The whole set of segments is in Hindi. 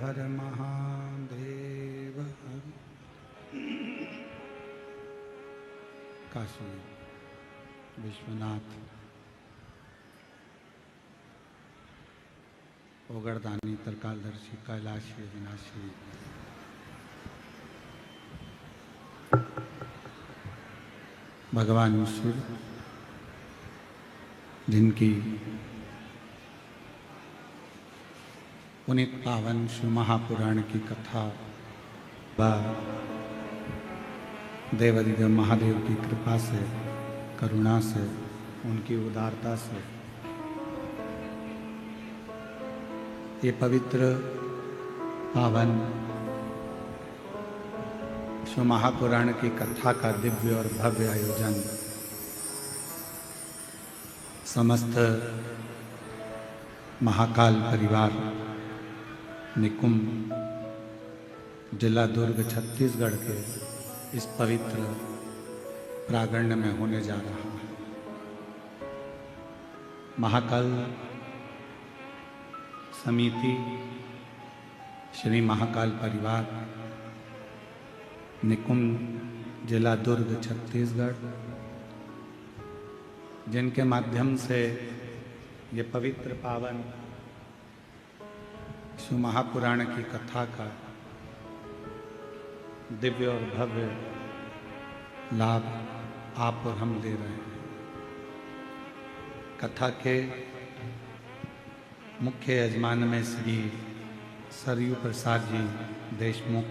हर महादेव हर। काशी विश्वनाथ ओगरदानी तरकालदर्शी कैलाशी अविनाशी भगवान शिव जिनकी पुनीत पावन शिव महापुराण की कथा देवादिदेव महादेव की कृपा से, करुणा से, उनकी उदारता से ये पवित्र पावन शिव महापुराण की कथा का दिव्य और भव्य आयोजन समस्त महाकाल परिवार निकुंभ जिला दुर्ग छत्तीसगढ़ के इस पवित्र प्रांगण में होने जा रहा है। महाकाल समिति श्री महाकाल परिवार निकुंभ जिला दुर्ग छत्तीसगढ़, जिनके माध्यम से ये पवित्र पावन शिव महापुराण की कथा का दिव्य और भव्य लाभ आप और हम ले रहे हैं। कथा के मुख्य यजमान में श्री सरयू प्रसाद जी देशमुख,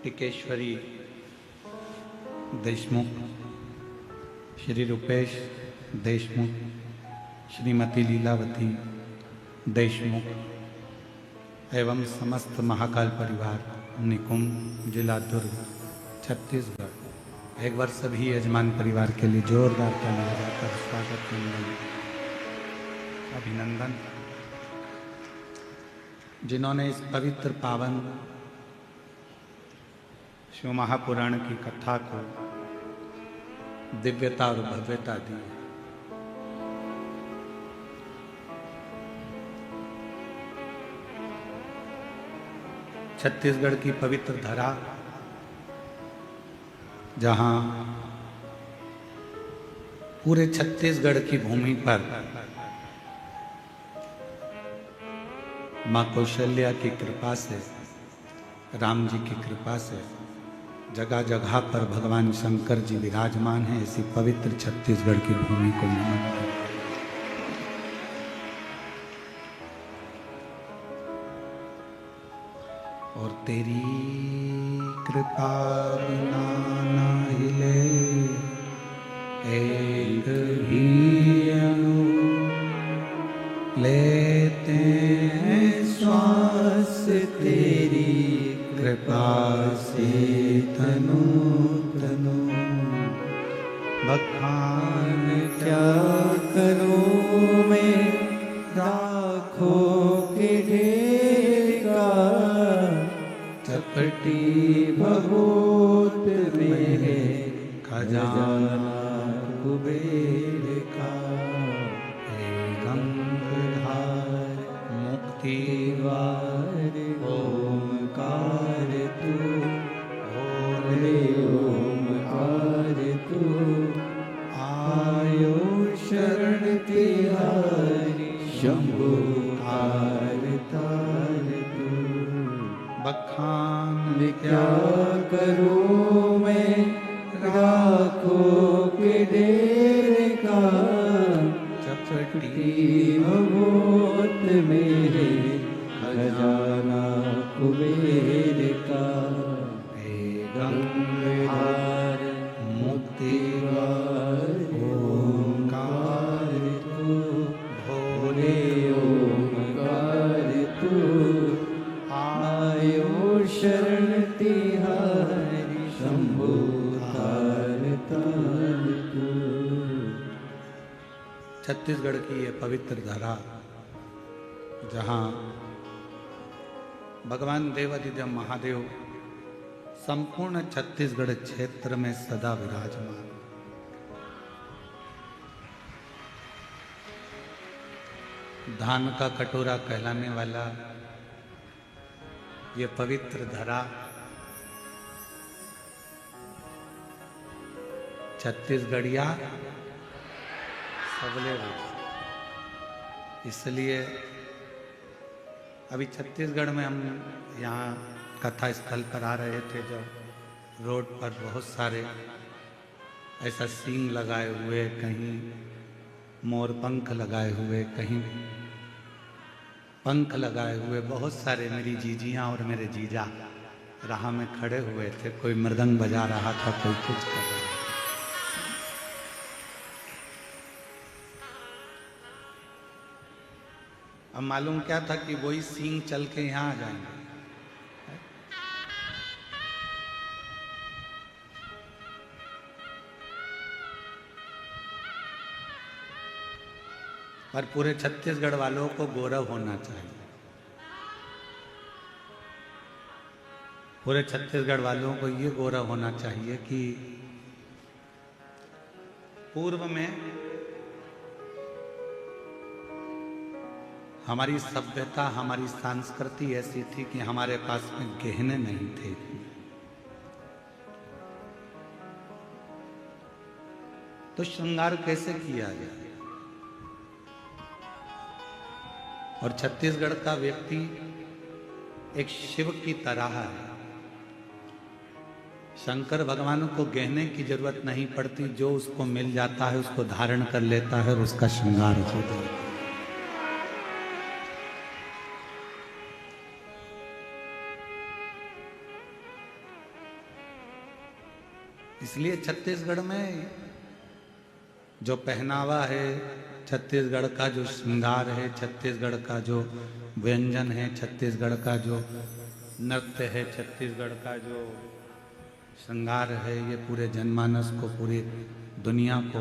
टिकेश्वरी देशमुख, श्री रूपेश देशमुख, श्रीमती लीलावती देशमुख एवं समस्त महाकाल परिवार निकुंभ जिला दुर्ग छत्तीसगढ़ एक बार सभी यजमान परिवार के लिए जोरदार तालियां बजाकर स्वागत अभिनंदन। जिन्होंने इस पवित्र पावन शिव महापुराण की कथा को दिव्यता और भव्यता दी। छत्तीसगढ़ की पवित्र धरा, जहां पूरे छत्तीसगढ़ की भूमि पर मां कौशल्या की कृपा से, राम जी की कृपा से जगह जगह पर भगवान शंकर जी विराजमान हैं। इसी पवित्र छत्तीसगढ़ की भूमि को नमन है। और तेरी कृपा बिना न हिले एक भी अणु, लेते हैं श्वास तेरी कृपा से तनु तनु। बखान क्या करूं मैं राखों के ढेर का, चपटी बहुत मेरे खजाना कुबेर का। हे गंगाधार मुक्तिवार ओमकार तू, भोले ओमकार तू, आयो शरण तिहारी शंभु तार तू। बखान क्या करूं मैं राखों के ढेर का, चपटी बहुत मेरे खजाना कुबेर का। हे गंगाधार मुक्तिवार ओंकार तू, भोले ओंकार तू, आयो शरण तिहारी शंभु तार तू। छत्तीसगढ़ की ये पवित्र धरा, जहाँ भगवान देवादिदेव महादेव संपूर्ण छत्तीसगढ़ क्षेत्र में सदा विराजमान। धान का कटोरा कहलाने वाला ये पवित्र धरा छत्तीसगढ़िया सबले रूप। इसलिए अभी छत्तीसगढ़ में हम यहाँ कथा स्थल पर आ रहे थे, जब रोड पर बहुत सारे ऐसा सींग लगाए हुए, कहीं मोर पंख लगाए हुए, कहीं पंख लगाए हुए, बहुत सारे मेरी जीजियाँ और मेरे जीजा राह में खड़े हुए थे। कोई मृदंग बजा रहा था, कोई कुछ कर रहा था। अब मालूम क्या था कि वही सींग चल के यहाँ आ जाएंगे। पर पूरे छत्तीसगढ़ वालों को गौरव होना चाहिए। पूरे छत्तीसगढ़ वालों को ये गौरव होना चाहिए कि पूर्व में हमारी सभ्यता, हमारी संस्कृति ऐसी थी कि हमारे पास में गहने नहीं थे। तो श्रृंगार कैसे किया जाए? और छत्तीसगढ़ का व्यक्ति एक शिव की तरह है। शंकर भगवान को गहने की जरूरत नहीं पड़ती, जो उसको मिल जाता है उसको धारण कर लेता है और उसका श्रृंगार हो जाता है। इसलिए छत्तीसगढ़ में जो पहनावा है, छत्तीसगढ़ का जो श्रृंगार है, छत्तीसगढ़ का जो व्यंजन है, छत्तीसगढ़ का जो नृत्य है, छत्तीसगढ़ का जो श्रृंगार है, ये पूरे जनमानस को, पूरी दुनिया को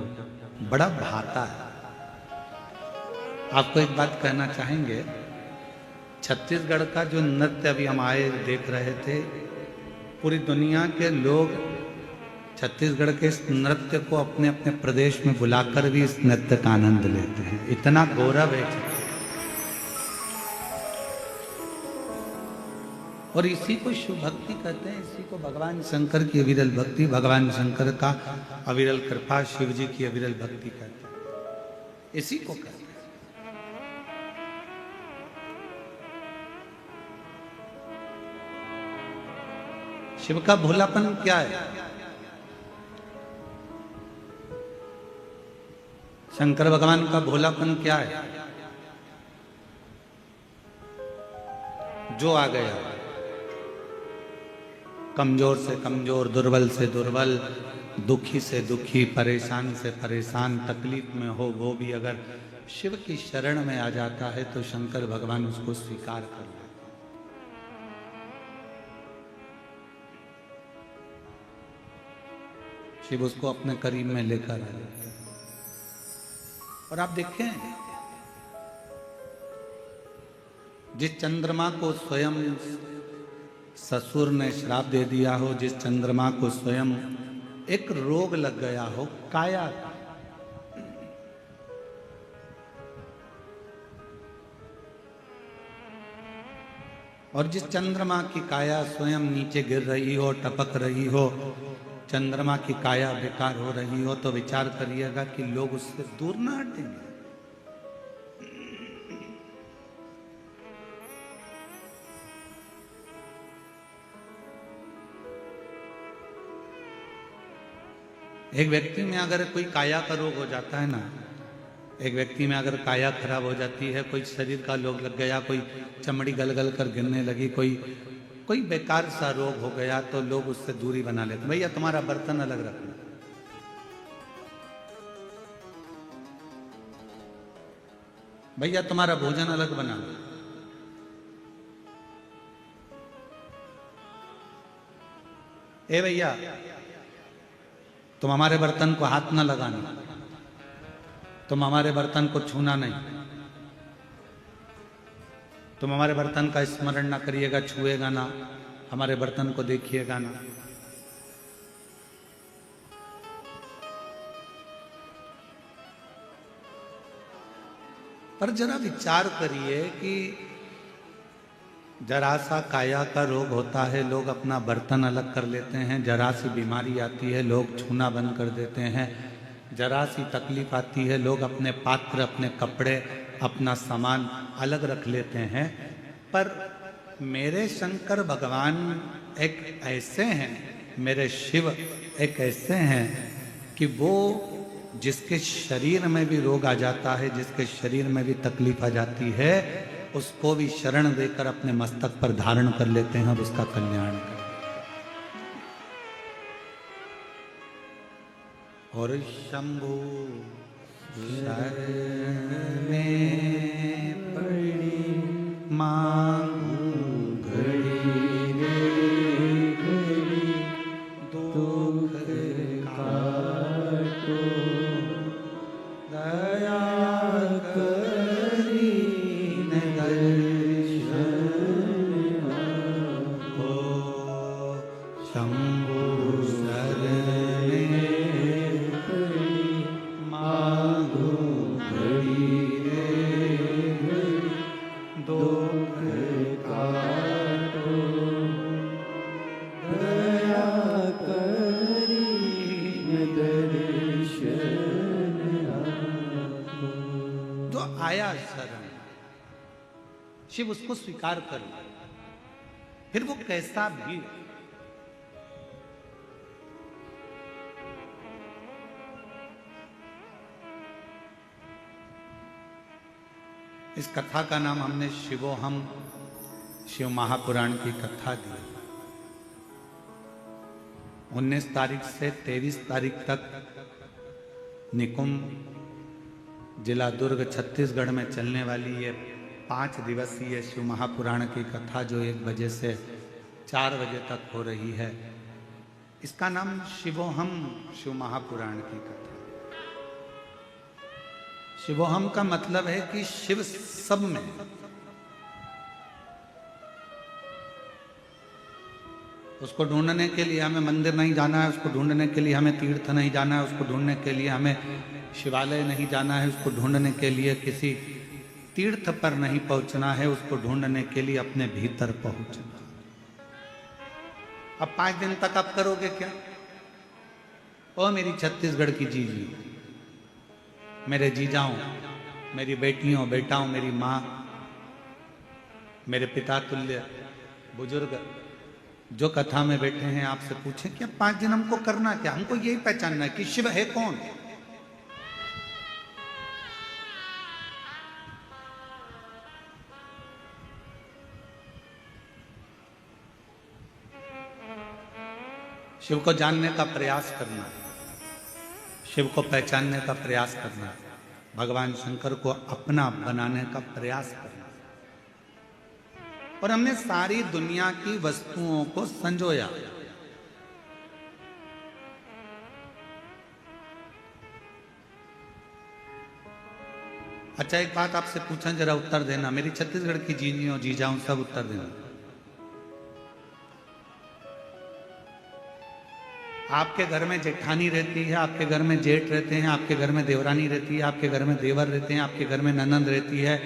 बड़ा भाता है। आपको एक बात कहना चाहेंगे, छत्तीसगढ़ का जो नृत्य अभी हम आए देख रहे थे, पूरी दुनिया के लोग छत्तीसगढ़ के इस नृत्य को अपने अपने प्रदेश में बुलाकर भी इस नृत्य का आनंद लेते हैं। इतना गौरव है। और इसी को शिव भक्ति कहते हैं, इसी को भगवान शंकर की अविरल भक्ति, भगवान शंकर का अविरल कृपा, शिव जी की अविरल भक्ति कहते हैं। इसी को कहते हैं। शिव का भोलापन क्या है? शंकर भगवान का भोलापन क्या है? जो आ गया, कमजोर से कमजोर, दुर्बल से दुर्बल, दुखी से दुखी, परेशान से परेशान, तकलीफ में हो, वो भी अगर शिव की शरण में आ जाता है तो शंकर भगवान उसको स्वीकार कर लेते। शिव उसको अपने करीब में लेकर आ जाते हैं। और आप देखें, जिस चंद्रमा को स्वयं ससुर ने श्राप दे दिया हो, जिस चंद्रमा को स्वयं एक रोग लग गया हो, काया, और जिस चंद्रमा की काया स्वयं नीचे गिर रही हो, टपक रही हो, चंद्रमा की काया बेकार हो रही हो, तो विचार करिएगा कि लोग उससे दूर ना हटेंगे। एक व्यक्ति में अगर कोई काया का रोग हो जाता है ना, एक व्यक्ति में अगर काया खराब हो जाती है, कोई शरीर का रोग लग गया, कोई चमड़ी गल कर गिरने लगी, कोई बेकार सा रोग हो गया, तो लोग उससे दूरी बना लेते। भैया तुम्हारा बर्तन अलग रखना, भैया तुम्हारा भोजन अलग बना, ए भैया तुम हमारे बर्तन को हाथ ना लगाना, तुम हमारे बर्तन को छूना नहीं, तुम हमारे बर्तन का स्मरण ना करिएगा, छुएगा ना, हमारे बर्तन को देखिएगा ना। पर जरा विचार करिए कि जरा सा काया का रोग होता है, लोग अपना बर्तन अलग कर लेते हैं। जरा सी बीमारी आती है, लोग छूना बंद कर देते हैं। जरा सी तकलीफ आती है, लोग अपने पात्र, अपने कपड़े, अपना सामान अलग रख लेते हैं। पर मेरे शंकर भगवान एक ऐसे हैं, मेरे शिव एक ऐसे हैं कि वो जिसके शरीर में भी रोग आ जाता है, जिसके शरीर में भी तकलीफ आ जाती है, उसको भी शरण देकर अपने मस्तक पर धारण कर लेते हैं और उसका कल्याण करते हैं। और शंभु शरण में पड़ी मांगू घड़ी रे घड़ी, दुख काटो दया करी शंभु शरण मांगो घड़ी रे घड़ी, दुख काटो दया करी दर्शन आपको। जो आया शरण, शिव उसको स्वीकार कर ले, फिर वो कैसा भी। इस कथा का नाम हमने शिवोहम, शिव महापुराण की कथा दी। 19 तारीख से 23 तारीख तक निकुंभ जिला दुर्ग छत्तीसगढ़ में चलने वाली ये 5 दिवसीय शिव महापुराण की कथा, जो 1 बजे से 4 बजे तक हो रही है, इसका नाम शिवोहम, शिव महापुराण की कथा। शिवोहम का मतलब है कि शिव सब में। उसको ढूंढने के लिए हमें मंदिर नहीं जाना है, उसको ढूंढने के लिए हमें तीर्थ नहीं जाना है, उसको ढूंढने के लिए हमें शिवालय नहीं जाना है, उसको ढूंढने के लिए किसी तीर्थ पर नहीं पहुंचना है, उसको ढूंढने के लिए अपने भीतर पहुंचना। अब 5 दिन तक आप करोगे क्या? ओ मेरी छत्तीसगढ़ की जीजी, मेरे जीजाओं, मेरी बेटियों, बेटाओं, मेरी माँ, मेरे पिता तुल्य बुजुर्ग जो कथा में बैठे हैं, आपसे पूछें कि अब 5 दिन हमको करना क्या? हमको यही पहचानना है कि शिव है कौन। शिव को जानने का प्रयास करना, शिव को पहचानने का प्रयास करना, भगवान शंकर को अपना बनाने का प्रयास करना। और हमने सारी दुनिया की वस्तुओं को संजोया। अच्छा, एक बात आपसे पूछा, जरा उत्तर देना, मेरी छत्तीसगढ़ की जीनियों, जीजाओं, सब उत्तर देना। आपके घर में जेठानी रहती है, आपके घर में जेठ रहते हैं, आपके घर में देवरानी रहती है, आपके घर में देवर रहते हैं, आपके घर में ननंद रहती है,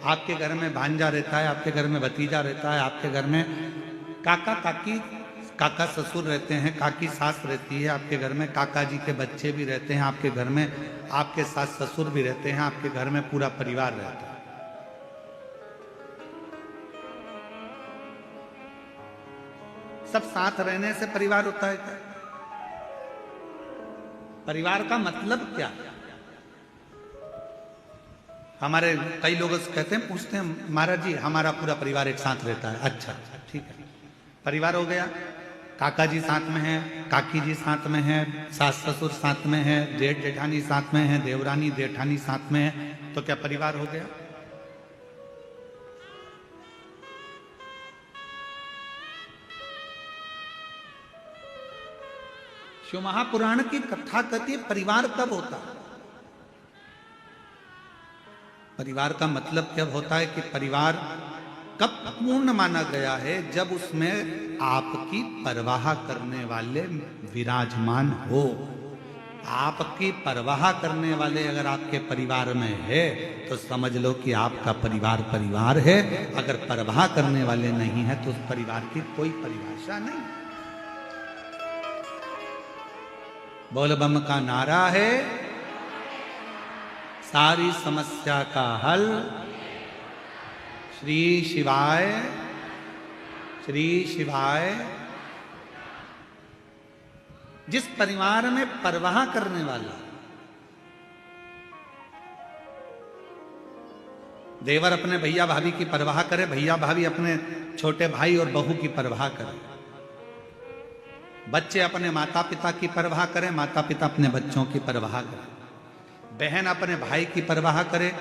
आपके घर में भांजा रहता है, आपके घर में भतीजा रहता है, आपके घर में काका काकी, काका ससुर रहते हैं, काकी सास रहती है, आपके घर में काका जी के बच्चे भी रहते हैं, आपके घर में आपके सास ससुर भी रहते हैं, आपके घर में पूरा परिवार रहता है। सब साथ रहने से परिवार होता है क्या? परिवार का मतलब क्या? हमारे कई लोग कहते हैं, पूछते हैं, महाराज जी हमारा पूरा परिवार एक साथ रहता है। अच्छा, ठीक है, परिवार हो गया, काका जी साथ में है, काकी जी साथ में है, सास ससुर साथ में है, जेठ जेठानी साथ में है, देवरानी जेठानी साथ में है, तो क्या परिवार हो गया? शिव महापुराण की कथा कहती है परिवार कब होता है। परिवार का मतलब क्या होता है कि परिवार कब पूर्ण माना गया है? जब उसमें आपकी परवाह करने वाले विराजमान हो, आपकी परवाह करने वाले अगर आपके परिवार में है तो समझ लो कि आपका परिवार परिवार है। अगर परवाह करने वाले नहीं है तो उस परिवार की कोई परिभाषा नहीं। बोल बम का नारा है, सारी समस्या का हल श्री शिवाय, श्री शिवाय। जिस परिवार में परवाह करने वाला, देवर अपने भैया भाभी की परवाह करे, भैया भाभी अपने छोटे भाई और बहू की परवाह करे, बच्चे अपने माता पिता की परवाह करें, माता पिता अपने बच्चों की परवाह करें, बहन अपने भाई की परवाह करे,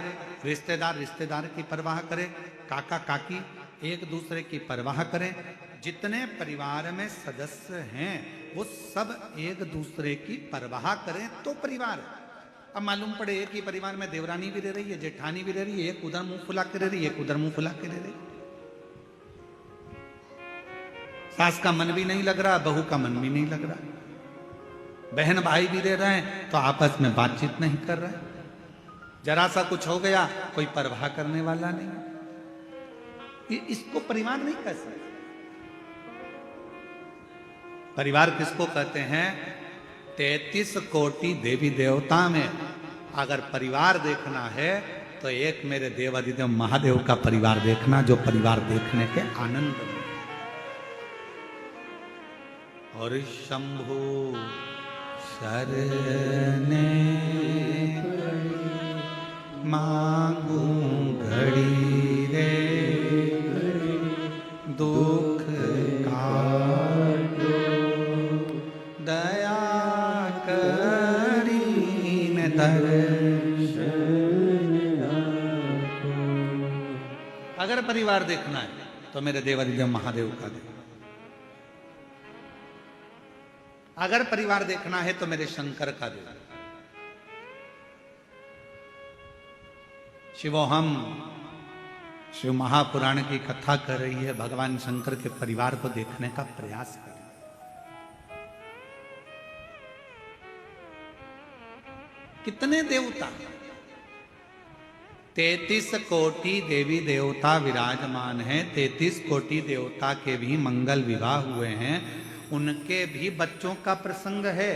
रिश्तेदार रिश्तेदार की परवाह करे, काका काकी एक दूसरे की परवाह करें। जितने परिवार में सदस्य हैं वो सब एक दूसरे की परवाह करें तो परिवार है। अब मालूम पड़े एक ही परिवार में देवरानी भी रह रही है, जेठानी भी रह रही है, एक उधर मुंह फुला के रह रही है, एक उधर मुंह फुला के रह रही है, सास का मन भी नहीं लग रहा, बहू का मन भी नहीं लग रहा, बहन भाई भी रह रहे हैं तो आपस में बातचीत नहीं कर रहे, जरा सा कुछ हो गया कोई परवाह करने वाला नहीं। इसको परिवार नहीं कह सकते। परिवार किसको कहते हैं? 33 कोटि देवी देवता में अगर परिवार देखना है तो एक मेरे देवादिदेव महादेव का परिवार देखना, जो परिवार देखने के आनंद में। और शंभु शरणे मांगू घड़ी रे, दुख काटो दया करीन दर्शन। अगर परिवार देखना है तो मेरे देवादिदेव महादेव का देखो, अगर परिवार देखना है तो मेरे शंकर का देखो। शिवोहम शिव महापुराण की कथा कर रही है, भगवान शंकर के परिवार को देखने का प्रयास कर। कितने देवता? 33 कोटि देवी देवता विराजमान हैं। 33 कोटि देवता के भी मंगल विवाह हुए हैं, उनके भी बच्चों का प्रसंग है।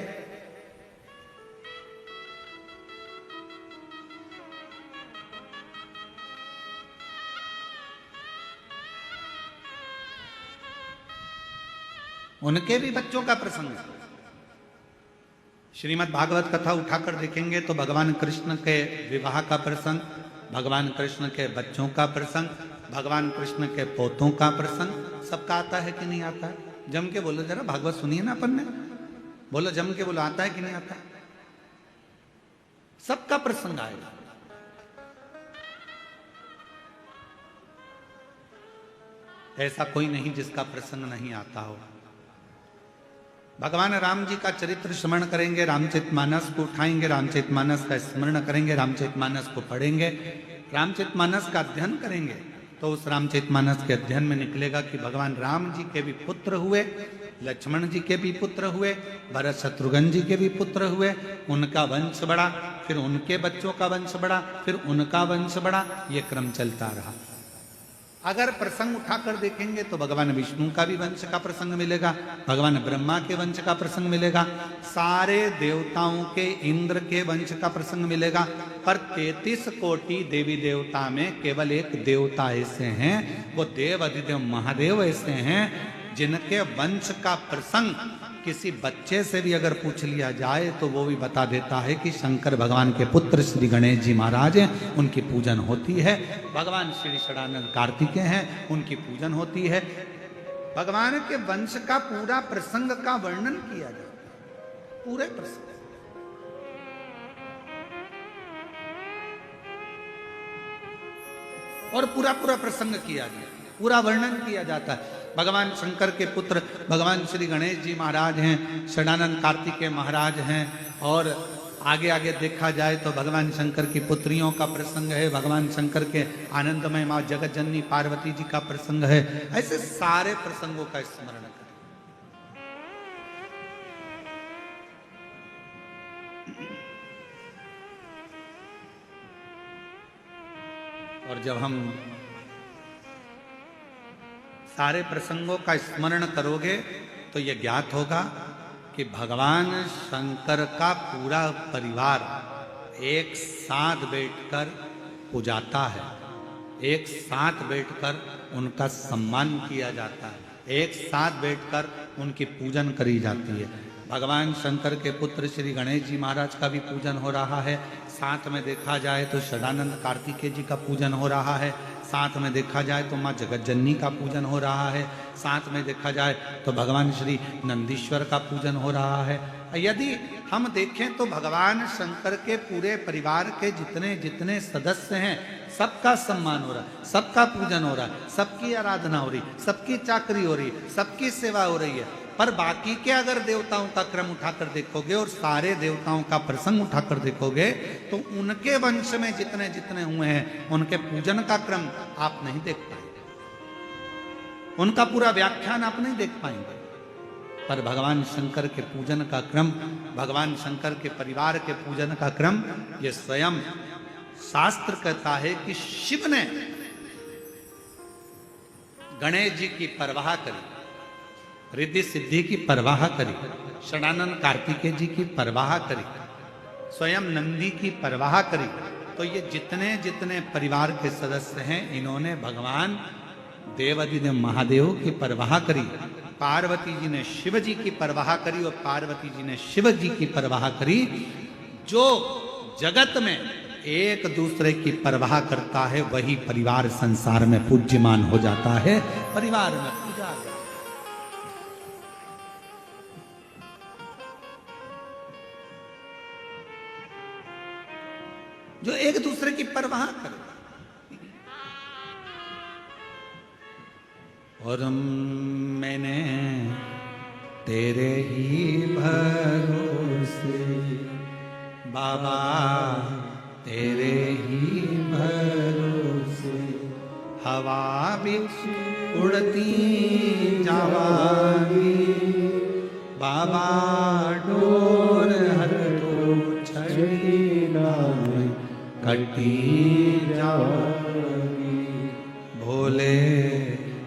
उनके भी बच्चों का प्रसंग है। श्रीमद् भागवत कथा उठाकर देखेंगे तो भगवान कृष्ण के विवाह का प्रसंग, भगवान कृष्ण के बच्चों का प्रसंग, भगवान कृष्ण के पोतों का प्रसंग सबका आता है कि नहीं आता है? जम के बोलो जरा, भागवत सुनिए ना अपन ने, बोलो जम के बोलो, आता है कि नहीं आता? सबका प्रसंग आएगा। ऐसा कोई नहीं जिसका प्रसंग नहीं आता हो। भगवान राम जी का चरित्र स्मरण करेंगे, रामचरितमानस को उठाएंगे, रामचरितमानस का स्मरण करेंगे, रामचरितमानस को पढ़ेंगे, रामचरितमानस का अध्ययन करेंगे तो उस रामचरितमानस के अध्ययन में निकलेगा कि भगवान राम जी के भी पुत्र हुए, लक्ष्मण जी के भी पुत्र हुए, भरत शत्रुघ्न जी के भी पुत्र हुए, उनका वंश बढ़ा, फिर उनके बच्चों का वंश बढ़ा, फिर उनका वंश बढ़ा, ये क्रम चलता रहा। अगर प्रसंग उठाकर देखेंगे तो भगवान विष्णु का भी वंश का प्रसंग मिलेगा, भगवान ब्रह्मा के वंश का प्रसंग मिलेगा, सारे देवताओं के, इंद्र के वंश का प्रसंग मिलेगा। पर 33 कोटि देवी देवता में केवल एक देवता ऐसे हैं, वो देव अधिदेव महादेव ऐसे हैं जिनके वंश का प्रसंग किसी बच्चे से भी अगर पूछ लिया जाए तो वो भी बता देता है कि शंकर भगवान के पुत्र श्री गणेश जी महाराज हैं, उनकी पूजन होती है। भगवान श्री षडानंद कार्तिकेय हैं, उनकी पूजन होती है। भगवान के वंश का पूरा प्रसंग का वर्णन किया जाता है, पूरे प्रसंग। और पूरा पूरा प्रसंग किया जाता है, पूरा वर्णन किया जाता है। भगवान शंकर के पुत्र भगवान श्री गणेश जी महाराज हैं, षडानंद कार्तिकेय महाराज हैं, और आगे आगे देखा जाए तो भगवान शंकर की पुत्रियों का प्रसंग है, भगवान शंकर के आनंदमय माँ जगत जननी पार्वती जी का प्रसंग है। ऐसे सारे प्रसंगों का स्मरण करें। और जब हम सारे प्रसंगों का स्मरण करोगे तो यह ज्ञात होगा कि भगवान शंकर का पूरा परिवार एक साथ बैठकर पूजाता है, एक साथ बैठकर उनका सम्मान किया जाता है, एक साथ बैठकर उनकी पूजन करी जाती है। भगवान शंकर के पुत्र श्री गणेश जी महाराज का भी पूजन हो रहा है, साथ में देखा जाए तो सदानंद कार्तिकेय जी का पूजन हो रहा है, साथ में देखा जाए तो माँ जगत जननी का पूजन हो रहा है, साथ में देखा जाए तो भगवान श्री नंदीश्वर का पूजन हो रहा है। यदि हम देखें तो भगवान शंकर के पूरे परिवार के जितने जितने सदस्य हैं सबका सम्मान हो रहा है, सबका पूजन हो रहा है, सबकी आराधना हो रही, सबकी चाकरी हो रही, सबकी सेवा हो रही है। पर बाकी के अगर देवताओं का क्रम उठाकर देखोगे और सारे देवताओं का प्रसंग उठाकर देखोगे तो उनके वंश में जितने जितने हुए हैं उनके पूजन का क्रम आप नहीं देख पाएंगे, उनका पूरा व्याख्यान आप नहीं देख पाएंगे। पर भगवान शंकर के पूजन का क्रम, भगवान शंकर के परिवार के पूजन का क्रम, ये स्वयं शास्त्र कहता है कि शिव ने गणेश जी की परवाह करी, रिद्धि सिद्धि की परवाह करी, सदानंद कार्तिकेय जी की परवाह करी, स्वयं नंदी की परवाह करी। तो ये जितने जितने परिवार के सदस्य हैं इन्होंने भगवान देवाधिदेव महादेव की परवाह करी, पार्वती जी ने शिव जी की परवाह करी और पार्वती जी ने शिव जी की परवाह करी। जो जगत में एक दूसरे की परवाह करता है वही परिवार संसार में पूज्यमान हो जाता है, परिवार में पूजा। जो एक दूसरे की परवाह करे। और मैंने तेरे ही भरोसे बाबा, तेरे ही भरोसे हवा बिच उड़ती जावागी, बाबा डोर हर तो छड़ी नाम कटी जावागी। भोले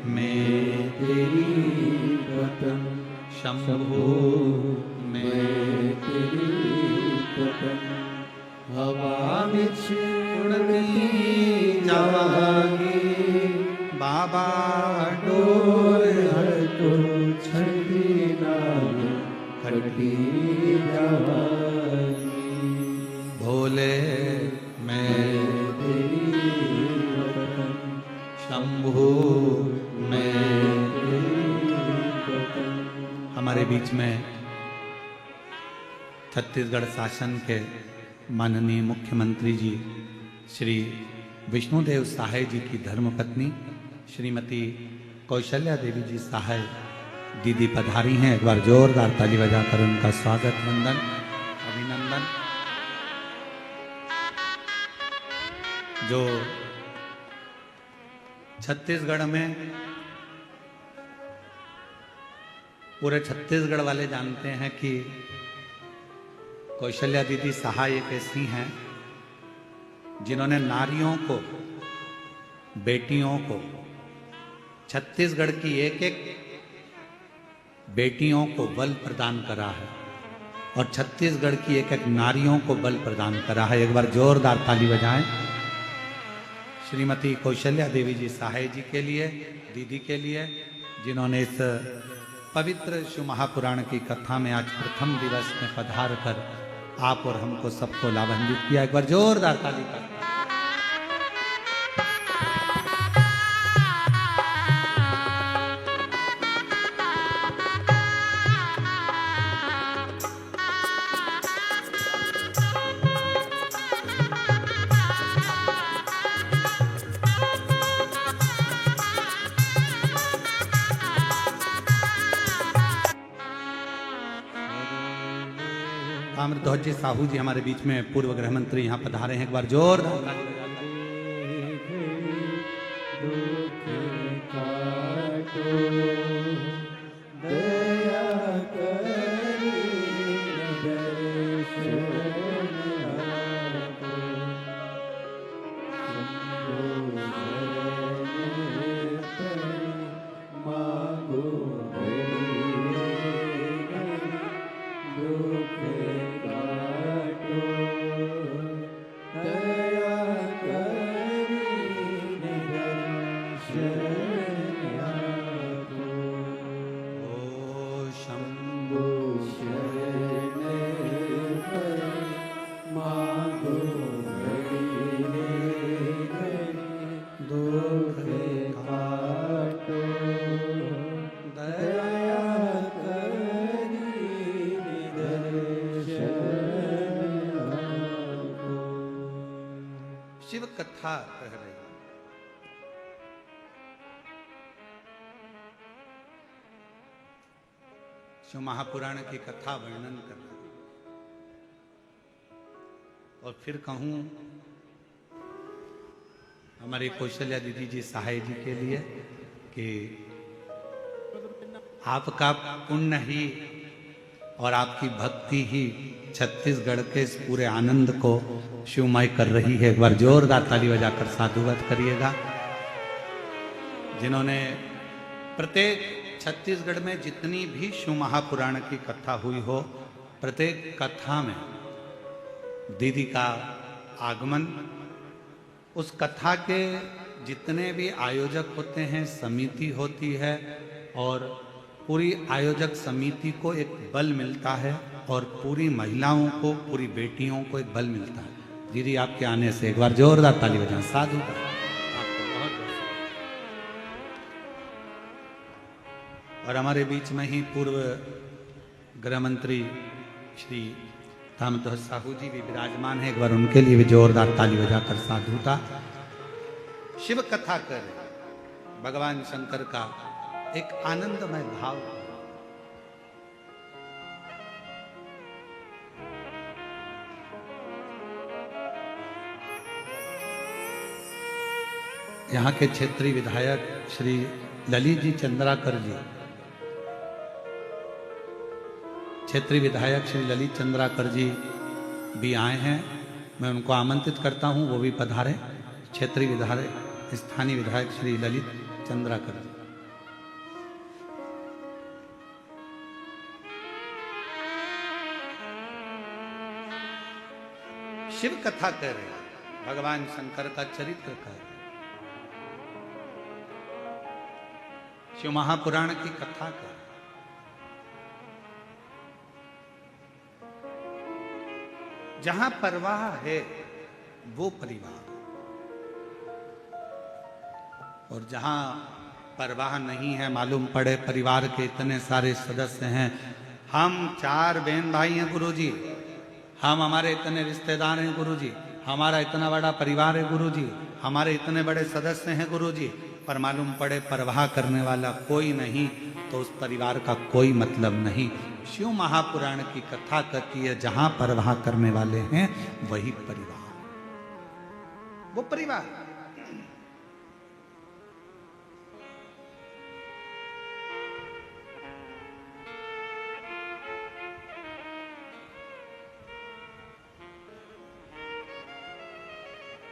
मैं तेरी पतन, शंभू मैं तेरी पतन, हवा बिच उड़ती जावागी, बाबा डोर हर तो छड़ी नाम कटी जावागी। भोले मैं तेरी पतन, शंभू मैं तेरी पतन। हमारे बीच में छत्तीसगढ़ शासन के माननीय मुख्यमंत्री जी श्री विष्णुदेव सहाय जी की धर्मपत्नी श्रीमती कौशल्या देवी जी सहाय दीदी पधारी हैं। एक बार जोरदार ताली बजाकर उनका स्वागत, वंदन, अभिनंदन। जो छत्तीसगढ़ में पूरे छत्तीसगढ़ वाले जानते हैं कि कौशल्या दीदी सहाय एक ऐसी हैं जिन्होंने नारियों को, बेटियों को, छत्तीसगढ़ की एक एक बेटियों को बल प्रदान करा है और छत्तीसगढ़ की एक एक नारियों को बल प्रदान करा है। एक बार जोरदार ताली बजाएं श्रीमती कौशल्या देवी जी सहाय जी के लिए, दीदी के लिए, जिन्होंने इस पवित्र शिव महापुराण की कथा में आज प्रथम दिवस में पधार कर आप और हमको सबको लाभान्वित किया। एक बार जोरदार ताली कर। ताम्रध्वज जी साहू जी हमारे बीच में पूर्व गृह मंत्री यहाँ पधारे हैं। एक बार जोर शिव महापुराण की कथा वर्णन करना और फिर कहूं हमारी कौशल्या दीदी जी सहाय जी के लिए कि आपका पुण्य ही और आपकी भक्ति ही छत्तीसगढ़ के इस पूरे आनंद को शिवमय कर रही है। एक बार जोरदार ताली बजाकर साधुवाद करिएगा। जिन्होंने प्रत्येक छत्तीसगढ़ में जितनी भी शिव महापुराण की कथा हुई हो, प्रत्येक कथा में दीदी का आगमन, उस कथा के जितने भी आयोजक होते हैं, समिति होती है और पूरी आयोजक समिति को एक बल मिलता है और पूरी महिलाओं को, पूरी बेटियों को एक बल मिलता है। दीदी आपके आने से एक बार जोरदार ताली बजाएं। साधु का आपको बहुत और हमारे बीच में ही पूर्व गृह मंत्री श्री रामध्वज साहू जी भी विराजमान है। एक बार उनके लिए भी जोरदार ताली बजाकर साधुता। शिव कथा कर भगवान शंकर का एक आनंदमय भाव, यहाँ के क्षेत्रीय विधायक श्री ललित जी चंद्राकर जी, क्षेत्रीय विधायक श्री ललित चंद्राकर जी भी आए हैं। मैं उनको आमंत्रित करता हूं, वो भी पधारे। क्षेत्रीय विधायक, स्थानीय विधायक श्री ललित चंद्राकर जी। शिव कथा कर रहे हैं, भगवान शंकर का चरित्र कर रहे हैं, शिव महापुराण की कथा कर। जहां परवाह है वो परिवार, और जहां परवाह नहीं है, मालूम पड़े परिवार के इतने सारे सदस्य हैं, हम 4 बहन भाई हैं गुरुजी, हम हमारे इतने रिश्तेदार हैं गुरुजी, हमारा इतना बड़ा परिवार है गुरुजी, हमारे इतने बड़े सदस्य हैं गुरुजी, पर मालूम पड़े परवाह करने वाला कोई नहीं, तो उस परिवार का कोई मतलब नहीं। शिव महापुराण की कथा कहती है जहां परवाह करने वाले हैं वही परिवार, वो परिवार।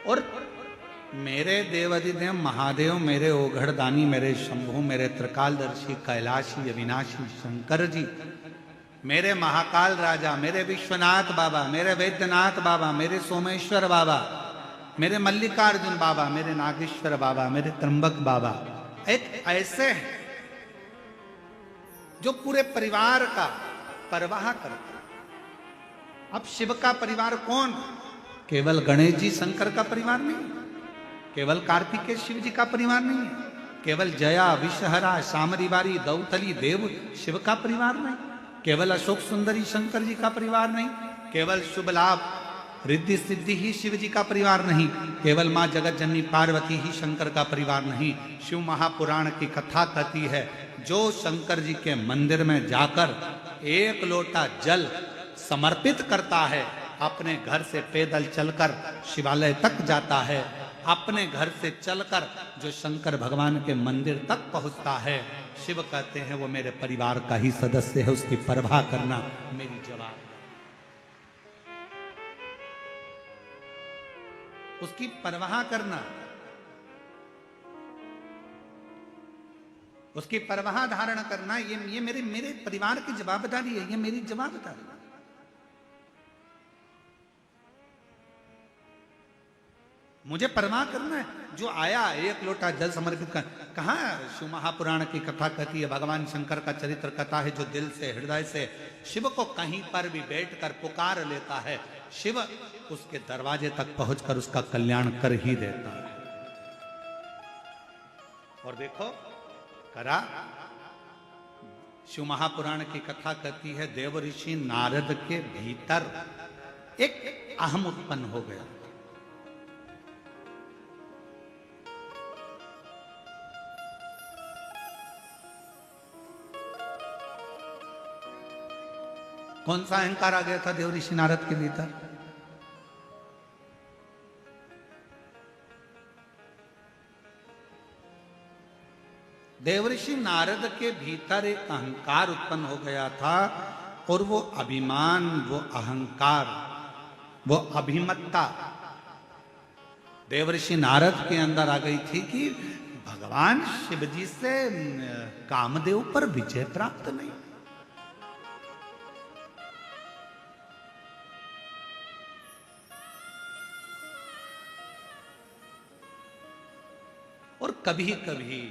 और मेरे देवाधिदेव महादेव, मेरे ओघड़दानी, मेरे शंभु, मेरे त्रिकालदर्शी कैलाशी अविनाशी शंकर जी, मेरे महाकाल राजा, मेरे विश्वनाथ बाबा, मेरे वैद्यनाथ बाबा, मेरे सोमेश्वर बाबा, मेरे मल्लिकार्जुन बाबा, मेरे नागेश्वर बाबा, मेरे त्र्यंबक बाबा, एक ऐसे हैं जो पूरे परिवार का परवाह करते हैं। अब शिव का परिवार कौन? केवल गणेश जी शंकर का परिवार नहीं, केवल कार्तिकेय शिव जी का परिवार नहीं है, केवल जया विषहरा शामरीवारी दौतली देव शिव का परिवार नहीं, केवल अशोक सुंदरी शंकर जी का परिवार नहीं, केवल शुभ लाभ रिद्धि सिद्धि ही शिव जी का परिवार नहीं, केवल माँ जगत जननी पार्वती ही शंकर का परिवार नहीं। शिव महापुराण की कथा कहती है जो शंकर जी के मंदिर में जाकर 1 लोटा जल समर्पित करता है, अपने घर से पैदल चलकर शिवालय तक जाता है, अपने घर से चलकर जो शंकर भगवान के मंदिर तक पहुंचता है, शिव कहते हैं वो मेरे परिवार का ही सदस्य है, उसकी परवाह करना मेरी जवाब, उसकी परवाह करना, उसकी परवाह धारण करना, ये मेरे परिवार की जवाबदारी है, ये मेरी जवाबदारी है। मुझे परवाह करना है। जो आया 1 लोटा जल समर्पित कर, कहाँ शिव महापुराण की कथा कहती है, भगवान शंकर का चरित्र कथा है, जो दिल से हृदय से शिव को कहीं पर भी बैठकर पुकार लेता है, शिव उसके दरवाजे तक पहुंचकर उसका कल्याण कर ही देता है। और देखो करा, शिव महापुराण की कथा कहती है देव ऋषि नारद के भीतर एक अहम उत्पन्न हो गया। कौन सा अहंकार आ गया था देव ऋषि नारद के भीतर? देवऋषि नारद के भीतर एक अहंकार उत्पन्न हो गया था, और वो अभिमान, वो अहंकार, वो अभिमत्ता देवऋषि नारद के अंदर आ गई थी कि भगवान शिव जी से कामदेव पर विजय प्राप्त नहीं। और कभी कभी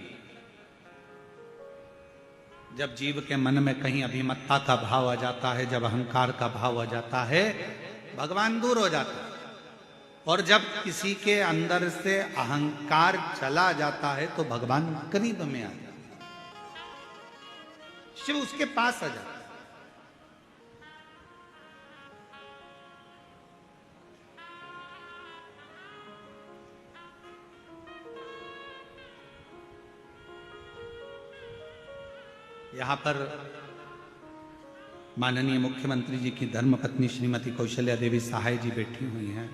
जब जीव के मन में कहीं अभिमत्ता का भाव आ जाता है, जब अहंकार का भाव आ जाता है, भगवान दूर हो जाता है। और जब किसी के अंदर से अहंकार चला जाता है तो भगवान करीब में आ जाता है, शिव उसके पास आ जाता है। यहाँ पर माननीय मुख्यमंत्री जी की धर्मपत्नी श्रीमती कौशल्या देवी सहाय जी बैठी हुई हैं।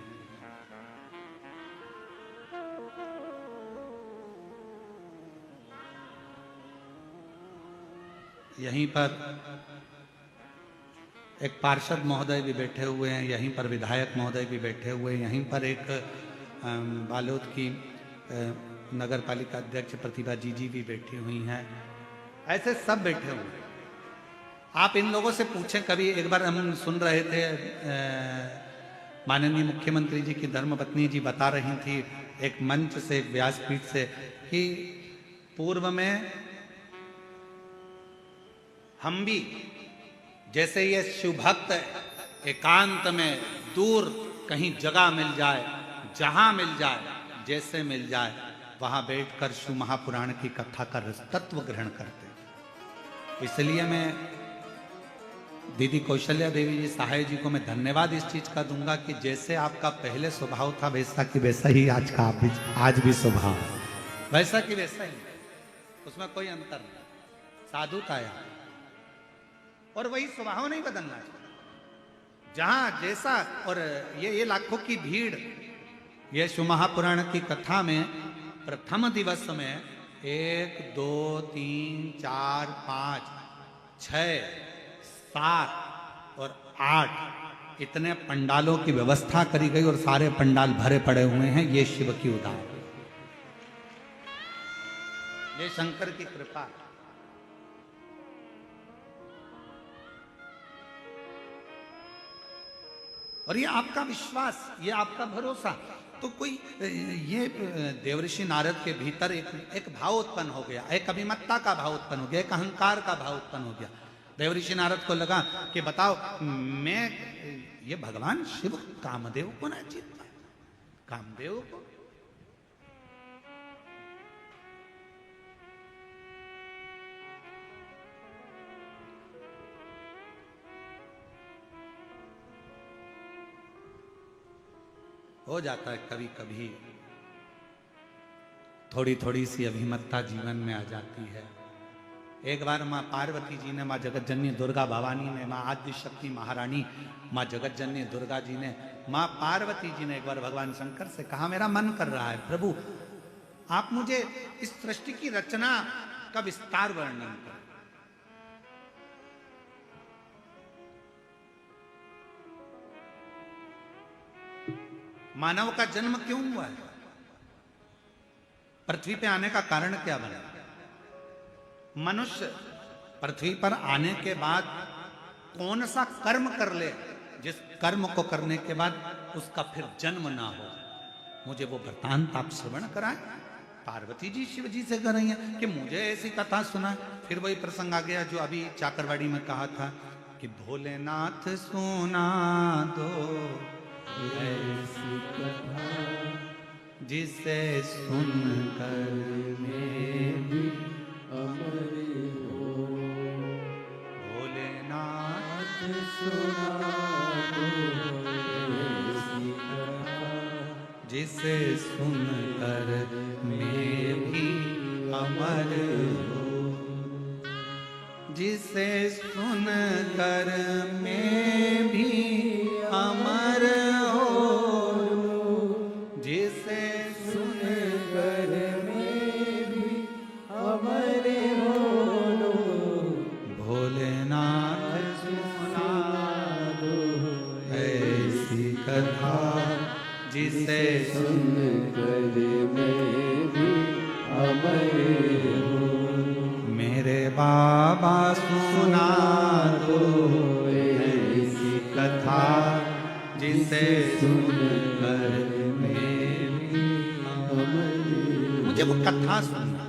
यहीं पर एक पार्षद महोदय भी बैठे हुए हैं, यहीं पर विधायक महोदय भी बैठे हुए हैं, यहीं पर एक बालोद की नगर पालिका अध्यक्ष प्रतिभा जी भी बैठी हुई हैं। ऐसे सब बैठे हुए हैं। आप इन लोगों से पूछें, कभी एक बार हम सुन रहे थे, माननीय मुख्यमंत्री जी की धर्मपत्नी जी बता रही थी एक मंच से, एक व्यासपीठ से, कि पूर्व में हम भी जैसे ये शिव भक्त एकांत में दूर कहीं जगह मिल जाए, जहां मिल जाए, जैसे मिल जाए, वहां बैठकर शिव महापुराण की कथा का तत्व ग्रहण करते। इसलिए मैं दीदी कौशल्या देवी जी सहाय जी को मैं धन्यवाद इस चीज का दूंगा कि जैसे आपका पहले स्वभाव था वैसा कि वैसा ही आज का आज भी स्वभाव है, वैसा कि वैसा ही, उसमें कोई अंतर नहीं, साधुता है और वही स्वभाव नहीं बदलना चाहिए। जहां जैसा, और ये लाखों की भीड़, ये शिव महापुराण की कथा में प्रथम दिवस में 1 2 3 4 5 6 7 और 8 इतने पंडालों की व्यवस्था करी गई और सारे पंडाल भरे पड़े हुए हैं। ये शिव की उदाहरण, ये शंकर की कृपा। और ये आपका विश्वास, ये आपका भरोसा। तो कोई ये देवऋषि नारद के भीतर एक भाव उत्पन्न हो गया, एक अभिमत्ता का भाव उत्पन्न हो गया, एक अहंकार का भाव उत्पन्न हो गया। देवऋषि नारद को लगा कि बताओ, मैं ये भगवान शिव कामदेव को ना जीत पाया, कामदेव को। हो जाता है कभी कभी, थोड़ी थोड़ी सी अभिमत्ता जीवन में आ जाती है। एक बार माँ पार्वती जी ने, माँ जगतजननी दुर्गा भवानी ने, माँ आदि शक्ति महारानी माँ जगतजननी दुर्गा जी ने, माँ पार्वती जी ने एक बार भगवान शंकर से कहा, मेरा मन कर रहा है प्रभु, आप मुझे इस सृष्टि की रचना का विस्तार वर्णन करें। मानव का जन्म क्यों हुआ है? पृथ्वी पे आने का कारण क्या बना? मनुष्य पृथ्वी पर आने के बाद कौन सा कर्म कर ले जिस कर्म को करने के बाद उसका फिर जन्म ना हो? मुझे वो वृत्तांत आप श्रवण कराएं। पार्वती जी शिव जी से कह रही हैं कि मुझे ऐसी कथा सुना। फिर वही प्रसंग आ गया जो अभी चाकरवाड़ी में कहा था कि भोलेनाथ सुना दो ऐसी कथा जिसे सुनकर मैं भी अमर हो। भोलेनाथ सुना दो ऐसी कथा जिसे सुनकर मैं भी अमर हो। जिसे सुनकर मैं भी अमर हो लूं, जिसे सुनकर मैं भी अमर हो लूं। भोलेनाथ सुना दो ऐसी कथा, जिसे सुनकर मैं भी अमर हो। मेरे बाबा सुना दो ऐसी कथा, जिसे सुनकर मैं भी अमर हो। मुझे वो कथा सुनना,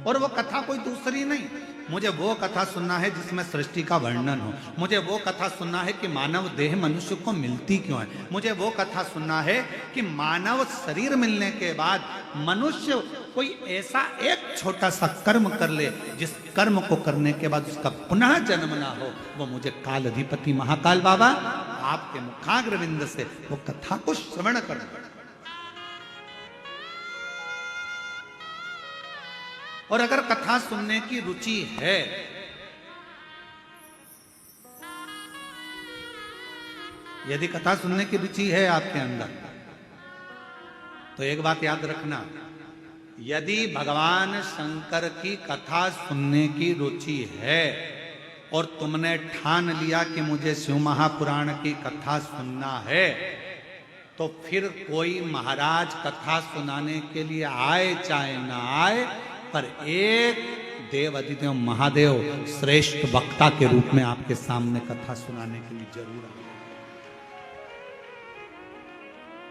और वो कथा कोई दूसरी नहीं, मुझे वो कथा सुनना है जिसमें सृष्टि का वर्णन हो। मुझे वो कथा सुनना है कि मानव देह मनुष्य को मिलती क्यों है। मुझे वो कथा सुनना है कि मानव शरीर मिलने के बाद मनुष्य कोई ऐसा एक छोटा सा कर्म कर ले, जिस कर्म को करने के बाद उसका पुनः जन्म ना हो। वो मुझे काल अधिपति महाकाल बाबा आपके मुखाग्रविंद से वो कथा को श्रवण करना। और अगर कथा सुनने की रुचि है, यदि कथा सुनने की रुचि है आपके अंदर, तो एक बात याद रखना, यदि भगवान शंकर की कथा सुनने की रुचि है और तुमने ठान लिया कि मुझे शिव महापुराण की कथा सुनना है, तो फिर कोई महाराज कथा सुनाने के लिए आए चाहे ना आए, पर एक देव अधिदेव महादेव श्रेष्ठ वक्ता के रूप में आपके सामने कथा सुनाने के लिए जरूर आए।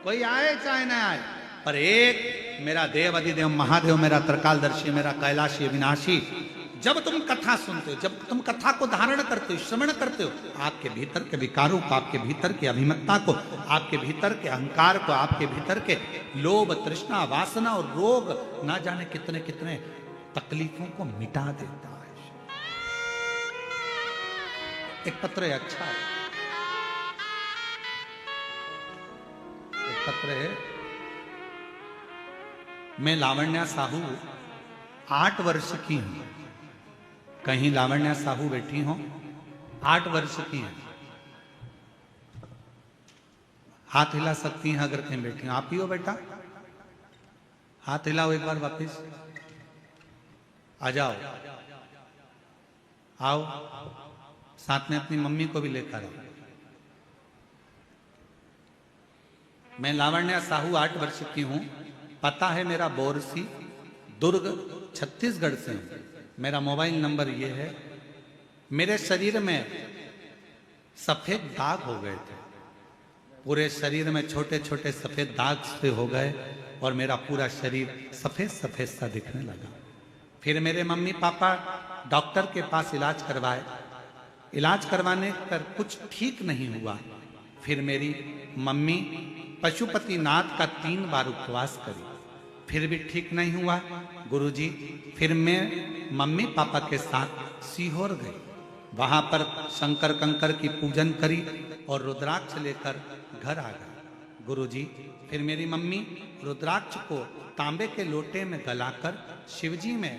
कोई आए चाहे ना आए, पर एक मेरा देव अधिदेव महादेव, मेरा त्रिकालदर्शी, मेरा कैलाशी अविनाशी, जब तुम कथा सुनते हो, जब तुम कथा को धारण करते हो, श्रवण करते हो, आपके भीतर के विकारों को, आपके भीतर की अभिमत्ता को, आपके भीतर के अहंकार को, आपके भीतर के लोभ, तृष्णा, वासना और रोग, ना जाने कितने कितने तकलीफों को मिटा देता है। एक पत्र है, अच्छा है, एक पत्र है। मैं लावण्या साहू 8 वर्ष की हूं। कहीं लावण्या साहू बैठी हो, 8 वर्ष की है। हाथ हिला सकती हैं अगर कहीं बैठी हो। आप ही हो बेटा, हाथ हिलाओ एक बार वापिस। आ जाओ, आओ, साथ में अपनी मम्मी को भी लेकर आओ। मैं लावण्या साहू 8 वर्ष की हूं। पता है मेरा बोरसी, दुर्ग, छत्तीसगढ़ से हूं। मेरा मोबाइल नंबर ये है। मेरे शरीर में सफेद दाग हो गए थे, पूरे शरीर में छोटे छोटे सफेद दाग से हो गए और मेरा पूरा शरीर सफेद सफेद सा दिखने लगा। फिर मेरे मम्मी पापा डॉक्टर के पास इलाज करवाए। इलाज करवाने पर कुछ ठीक नहीं हुआ। फिर मेरी मम्मी पशुपतिनाथ का 3 बार उपवास करी, फिर भी ठीक नहीं हुआ। गुरुजी, फिर मैं मम्मी पापा के साथ सीहोर गई। वहां पर शंकर कंकर की पूजन करी और रुद्राक्ष लेकर घर आ गए। गुरुजी, फिर मेरी मम्मी रुद्राक्ष को तांबे के लोटे में गलाकर शिवजी में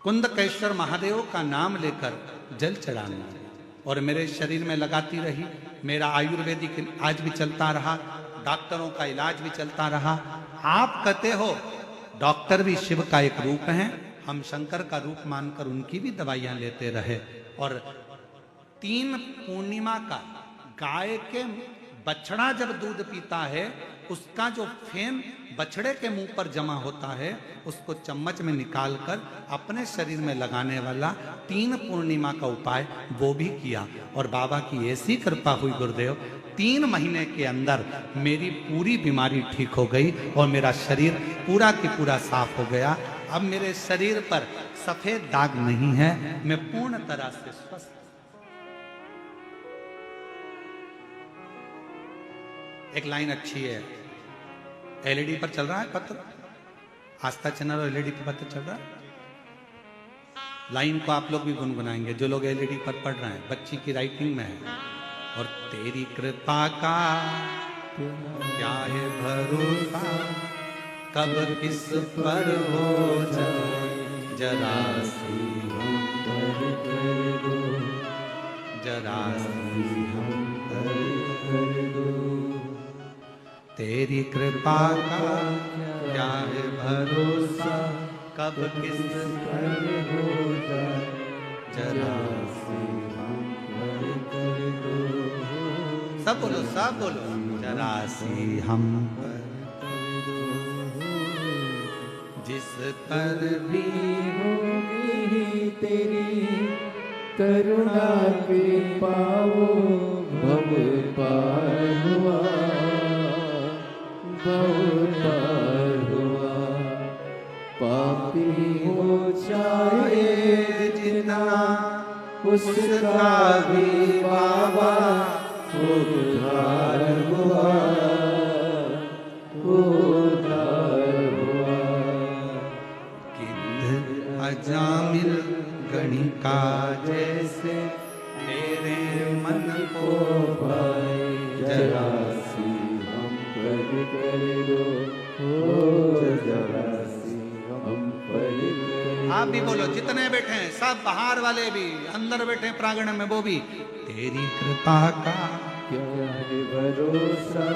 कुंदकेश्वर महादेव का नाम लेकर जल चढ़ाने लगी और मेरे शरीर में लगाती रही। मेरा आयुर्वेदिक आज भी चलता रहा, डॉक्टरों का इलाज भी चलता रहा। आप कहते हो डॉक्टर भी शिव का एक रूप है, हम शंकर का रूप मानकर उनकी भी दवाइयां लेते रहे। और 3 पूर्णिमा का गाय के बछड़ा जब दूध पीता है, उसका जो फेन बछड़े के मुंह पर जमा होता है, उसको चम्मच में निकालकर अपने शरीर में लगाने वाला 3 पूर्णिमा का उपाय वो भी किया। और बाबा की ऐसी कृपा हुई गुरुदेव, 3 महीने के अंदर मेरी पूरी बीमारी ठीक हो गई और मेरा शरीर पूरा की पूरा साफ हो गया। अब मेरे शरीर पर सफेद दाग नहीं है, मैं पूर्ण तरह से स्वस्थ। एक लाइन अच्छी है, एलईडी पर चल रहा है पत्र, आस्था चैनल और एलईडी पर पत्र चल रहा है। लाइन को आप लोग भी गुनगुनाएंगे जो लोग एलईडी पर पढ़ रहे हैं, बच्ची की राइटिंग में है। और तेरी कृपा का क्या है भरोसा, कब किस पर हो जाए जरा सी जरा सी हम पर कर दो। तेरी कृपा का क्या है भरोसा, कब किस पर हो जाए, जरा सी हम पर कर दो। सब बोलो, सब बोलो, जरा सी हम पर कर दो। जिस पर भी होगी तेरी करुणा कृपा वो भव पार हुआ, भव पार हुआ। पापी हो चाहे जितना उसका भी बाबा उद्धार हुआ, उद्धार हुआ। अजामिल गणिका जैसे तेरे मन को भाए, जरा सी हम पर कर दो, हो जरा सी हम पर कर। आप भी बोलो, जितने बैठे हैं सब, बाहर वाले भी, अंदर बैठे हैं प्रांगण में वो भी। तेरी कृपा का क्या है भरोसा,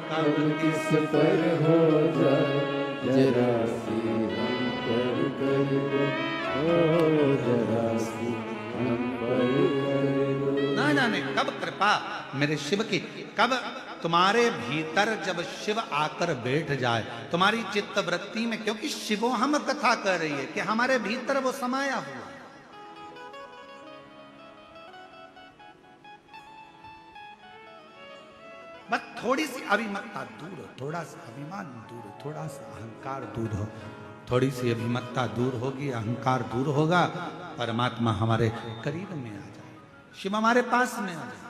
कब किस पर हो जाए, जरा सी हम पर कर दो, हो जरा सी हम पर कर दो। ना जाने कब कृपा मेरे शिव की, कब तुम्हारे भीतर जब शिव आकर बैठ जाए तुम्हारी चित्त वृत्ति में, क्योंकि शिवो हम कथा कर रही है कि हमारे भीतर वो समाया हुआ। बस थोड़ी सी अभिमत्ता दूर हो, थोड़ा सा अभिमान दूर हो, थोड़ा सा अहंकार दूर हो, थोड़ी सी अभिमत्ता दूर होगी, अहंकार दूर होगा, परमात्मा हमारे करीब में आ जाए, शिव हमारे पास में आ जाए।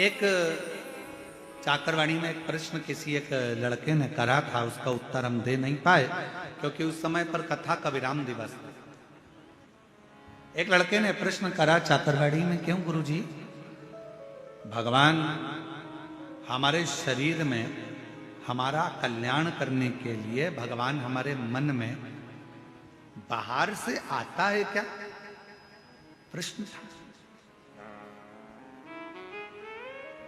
एक चाकरवाणी में एक प्रश्न किसी एक लड़के ने करा था, उसका उत्तर हम दे नहीं पाए क्योंकि उस समय पर कथा का विराम दिवस था। एक लड़के ने प्रश्न करा चाकरवाड़ी में, क्यों गुरुजी भगवान हमारे शरीर में हमारा कल्याण करने के लिए भगवान हमारे मन में बाहर से आता है क्या? प्रश्न था।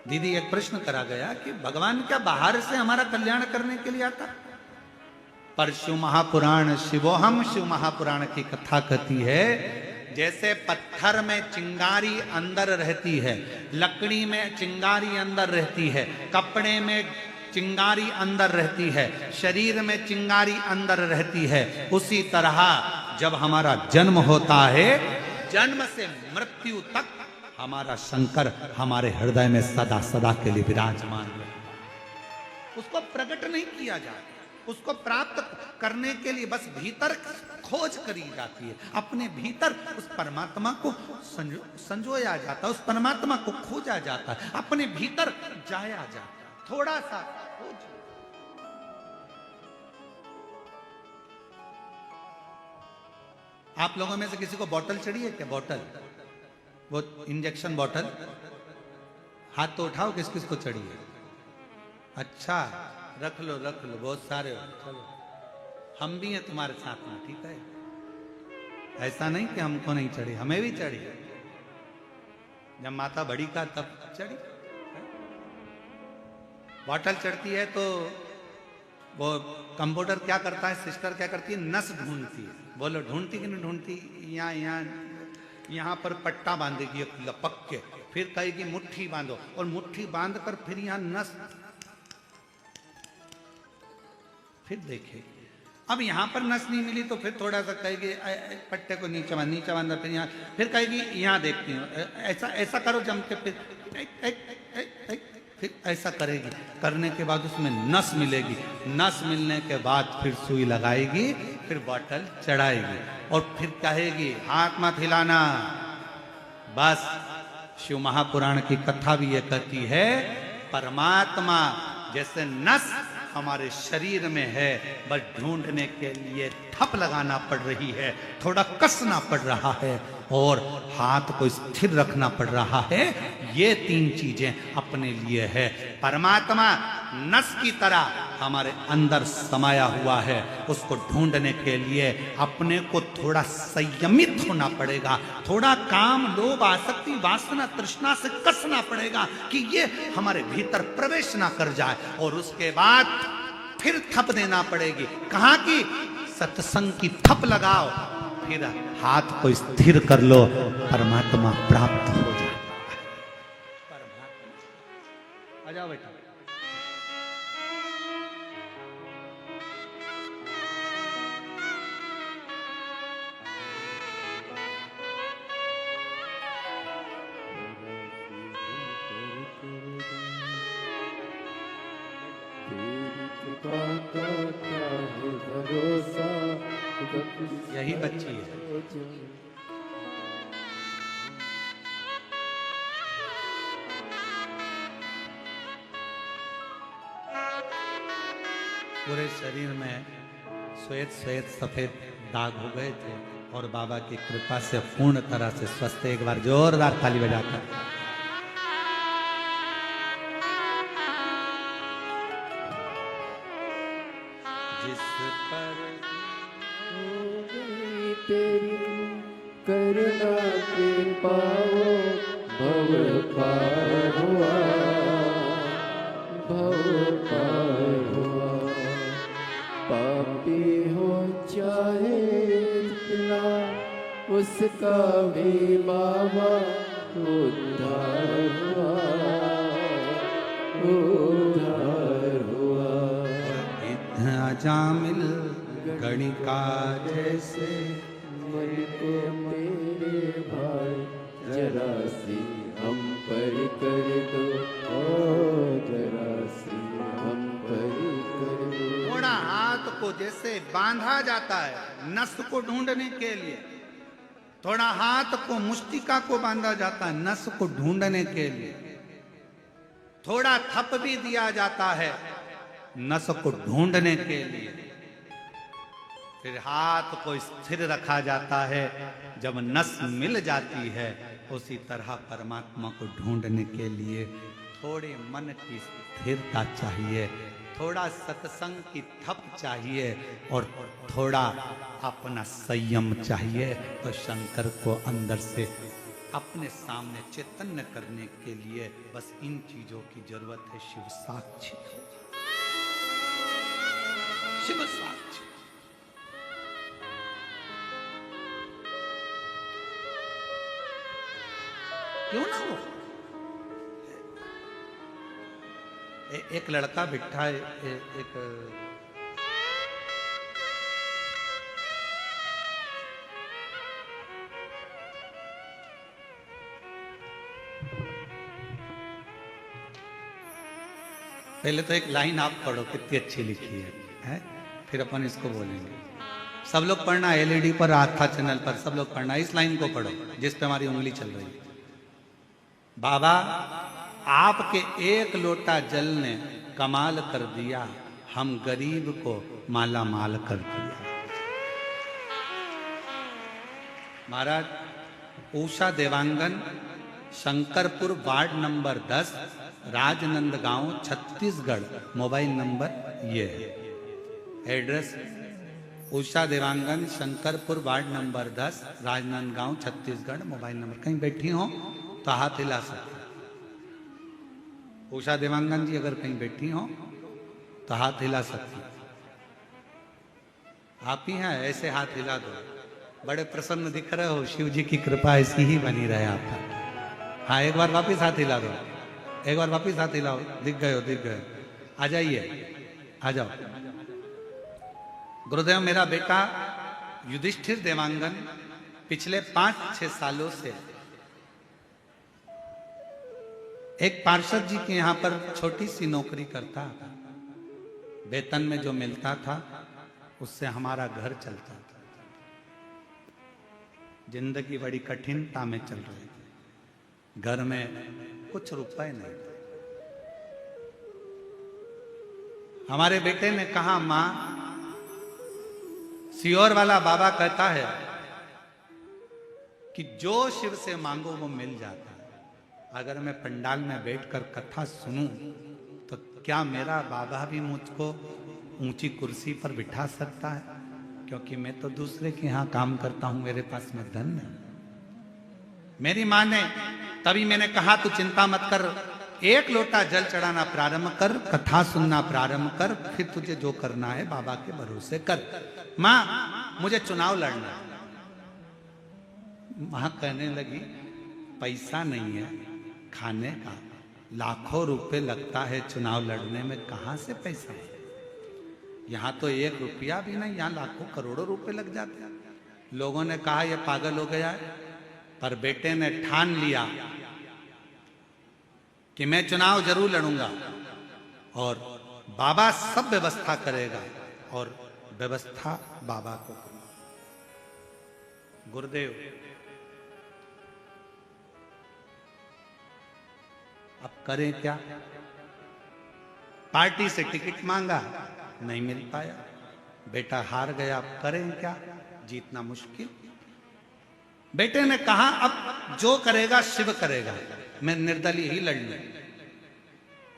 दीदी एक प्रश्न करा गया कि भगवान क्या बाहर से हमारा कल्याण करने के लिए आता? पर शिव महापुराण, शिवोहम शिव महापुराण की कथा कहती है, जैसे पत्थर में चिंगारी अंदर रहती है, लकड़ी में चिंगारी अंदर रहती है, कपड़े में चिंगारी अंदर रहती है, शरीर में चिंगारी अंदर रहती है, उसी तरह जब हमारा जन्म होता है, जन्म से मृत्यु तक हमारा शंकर हमारे हृदय में सदा सदा के लिए विराजमान है। उसको प्रकट नहीं किया जाता, उसको प्राप्त करने के लिए बस भीतर खोज करी जाती है, अपने भीतर उस परमात्मा को संजोया जाता है, उस परमात्मा को खोजा जाता है, अपने भीतर जाया जाता है, थोड़ा सा खोज। आप लोगों में से किसी को बोतल चढ़ी है क्या? बोतल, वो इंजेक्शन बोतल, हाथ तो उठाओ किस किस को चढ़ी है? अच्छा, रख लो रख लो, बहुत सारे हो, चलो हम भी हैं तुम्हारे साथ में, ठीक है? ऐसा नहीं कि हमको नहीं चढ़ी, हमें भी चढ़ी। जब माता बड़ी का तब चढ़ी। बोतल चढ़ती है तो वो कंप्यूटर क्या करता है, सिस्टर क्या करती है, नस ढूंढती है। बोलो ढूंढती कि नहीं ढूंढती? यहाँ पर पट्टा बांधेगी एक लपक के, फिर कहेगी मुट्ठी बांधो, और मुट्ठी बांध कर फिर यहाँ नस, फिर देखेगी। अब यहाँ पर नस नहीं मिली तो फिर थोड़ा सा कहेगी पट्टे को नीचे बांधा, फिर यहाँ, फिर कहेगी यहाँ देखती हूँ, ऐसा ऐसा करो जम के, फिर ऐसा करेगी। करने के बाद उसमें नस मिलेगी, नस मिलने के बाद फिर सुई लगाएगी, फिर बॉटल चढ़ाएगी, और फिर कहेगी हाथ मत हिलाना। बस शिव महापुराण की कथा भी ये कहती है, परमात्मा जैसे नस हमारे शरीर में है, बस ढूंढने के लिए ठप लगाना पड़ रही है, थोड़ा कसना पड़ रहा है, और हाथ को स्थिर रखना पड़ रहा है। ये तीन चीजें अपने लिए है। परमात्मा नस की तरह हमारे अंदर समाया हुआ है, उसको ढूंढने के लिए अपने को थोड़ा संयमित होना पड़ेगा, थोड़ा काम लोभ आसक्ति वासना तृष्णा से कसना पड़ेगा कि ये हमारे भीतर प्रवेश ना कर जाए, और उसके बाद फिर थप देना पड़ेगी। कहाँ की? सत्संग की थप लगाओ, फिर हाथ को स्थिर कर लो, परमात्मा प्राप्त हो जाए। आ जाओ बेटा। यही बच्ची है। पूरे शरीर में श्वेत श्वेत सफेद दाग हो गए थे और बाबा की कृपा से पूर्ण तरह से स्वस्थ। एक बार जोरदार ताली बजाकर। जिस पर तेरी करुणा के पाओ भव पार हुआ, भव पार हुआ। पापी हो चाहे जितना, उसका भी बाबा उद्धार हुआ, उद्धार हुआ। जामिल गणिका जैसे मन को मेरे भाई जरा सी हम पर कर दो, ओ जरा सी हम पर कर दो। थोड़ा हाथ को जैसे बांधा जाता है नस को ढूंढने के लिए, थोड़ा हाथ को मुष्टिका को बांधा जाता है नस को ढूंढने के लिए, थोड़ा थप भी दिया जाता है नस को ढूंढने के लिए, फिर हाथ को स्थिर रखा जाता है जब नस मिल जाती है। उसी तरह परमात्मा को ढूंढने के लिए थोड़े मन की स्थिरता चाहिए, थोड़ा सत्संग की थप चाहिए और थोड़ा अपना संयम चाहिए। तो शंकर को अंदर से अपने सामने चैतन्य करने के लिए बस इन चीजों की जरूरत है। शिव साक्षी, शिव साक्षी। क्यों ना हो? एक लड़का बिठा एक पहले तो एक लाइन आप पढ़ो, कितनी अच्छी लिखी है? फिर अपन इसको बोलेंगे। सब लोग पढ़ना, एलईडी पर आस्था चैनल पर सब लोग पढ़ना, इस लाइन को पढ़ो जिस पे हमारी उंगली चल रही है। बाबा आपके एक लोटा जल ने कमाल कर दिया, हम गरीब को माला माल कर दिया। महाराज Usha Devangan, Shankarpur ward number 10, Rajnandgaon, Chhattisgarh. Mobile number ये है, address Usha Devangan, Shankarpur ward number 10, Rajnandgaon, Chhattisgarh. Mobile number. कहीं बैठी हो तो हाथ हिला सकते। उषा देवांगन जी अगर कहीं बैठी हो तो हाथ हिला सकती। आप ही हैं, ऐसे हाथ हिला दो। बड़े प्रसन्न दिख रहे हो, शिव जी की कृपा ऐसी ही बनी रहे आप पर। हाँ, एक बार वापिस हाथ हिला दो, एक बार वापिस हाथ हिलाओ। दिख गए हो, दिख गए। आ जाइए, आ जाओ। गुरुदेव, मेरा बेटा युधिष्ठिर देवांगन पिछले 5-6 सालों से एक पार्षद जी के यहाँ पर छोटी सी नौकरी करता। वेतन में जो मिलता था उससे हमारा घर चलता था। जिंदगी बड़ी कठिनता में चल रही थी, घर में कुछ रुपए नहीं थे। हमारे बेटे ने कहा, मां, सियोर वाला बाबा कहता है कि जो शिव से मांगो वो मिल जाता है। अगर मैं पंडाल में बैठकर कथा सुनूं तो क्या मेरा बाबा भी मुझको ऊंची कुर्सी पर बिठा सकता है? क्योंकि मैं तो दूसरे के यहाँ काम करता हूं, मेरे पास में धन नहीं। मेरी माँ ने, तभी मैंने कहा तू चिंता मत कर, एक लोटा जल चढ़ाना प्रारंभ कर, कथा सुनना प्रारंभ कर, फिर तुझे जो करना है बाबा के भरोसे कर। माँ मुझे चुनाव लड़ना है। माँ कहने लगी पैसा नहीं है खाने का, लाखों रुपए लगता है चुनाव लड़ने में, कहां से पैसा है? यहां तो 1 रुपया भी नहीं, यहां लाखों करोड़ों रुपए लग जाते हैं। लोगों ने कहा यह पागल हो गया है, पर बेटे ने ठान लिया कि मैं चुनाव जरूर लड़ूंगा और बाबा सब व्यवस्था करेगा, और व्यवस्था बाबा को करेगा। गुरुदेव अब करें क्या? पार्टी से टिकट मांगा, नहीं मिल पाया, बेटा हार गया, अब करें क्या? जीतना मुश्किल। बेटे ने कहा अब जो करेगा शिव करेगा, मैं निर्दलीय ही लड़ूंगा।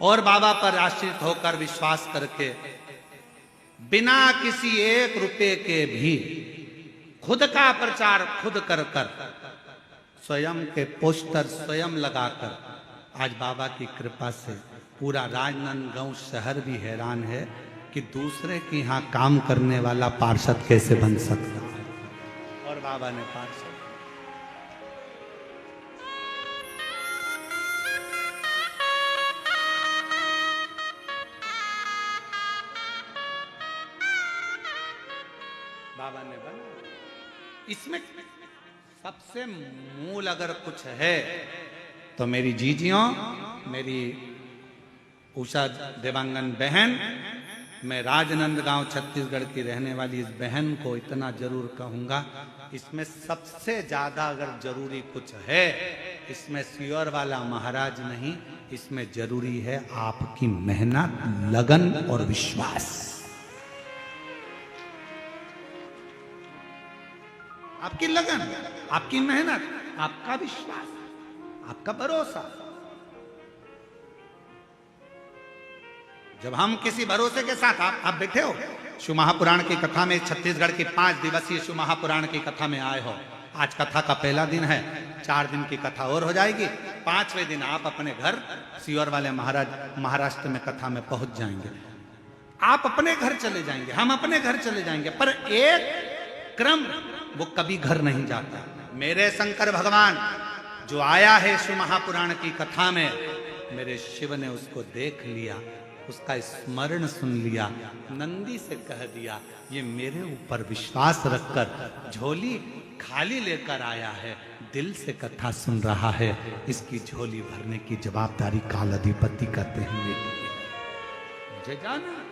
और बाबा पर आश्रित होकर विश्वास करके बिना किसी 1 रुपए के भी खुद का प्रचार खुद कर कर, स्वयं के पोस्टर स्वयं लगाकर, आज बाबा की कृपा से पूरा राजनांदगांव शहर भी हैरान है कि दूसरे के यहाँ काम करने वाला पार्षद कैसे बन सकता है। और बाबा ने पार्षद, बाबा ने बना। इसमें सबसे मूल अगर कुछ है तो मेरी जीजियों, मेरी उषा देवांगन बहन, मैं राजनांदगांव छत्तीसगढ़ की रहने वाली इस बहन को इतना जरूर कहूंगा, इसमें सबसे ज्यादा अगर जरूरी कुछ है, इसमें सियोर वाला महाराज नहीं, इसमें जरूरी है आपकी मेहनत, लगन और विश्वास। आपकी लगन, आपकी मेहनत, आपका विश्वास, आपका भरोसा। जब हम किसी भरोसे के साथ, आप बैठे हो शिव महापुराण की कथा में, छत्तीसगढ़ की 5 दिवसीय शिव महापुराण की कथा में आए हो। आज कथा का पहला दिन है, 4 दिन की कथा और हो जाएगी। 5वें दिन आप अपने घर, सियोर वाले महाराज महाराष्ट्र में कथा में पहुंच जाएंगे। आप अपने घर चले जाएंगे, हम अपने घर चले जाएंगे, पर एक क्रम वो कभी घर नहीं जाता। मेरे शंकर भगवान जो आया है शिव महापुराण की कथा में, मेरे शिव ने उसको देख लिया, उसका स्मरण सुन लिया, नंदी से कह दिया ये मेरे ऊपर विश्वास रखकर झोली खाली लेकर आया है, दिल से कथा सुन रहा है, इसकी झोली भरने की जवाबदारी काल अधिपति करते हैं मेरे लिए। मुझे जाना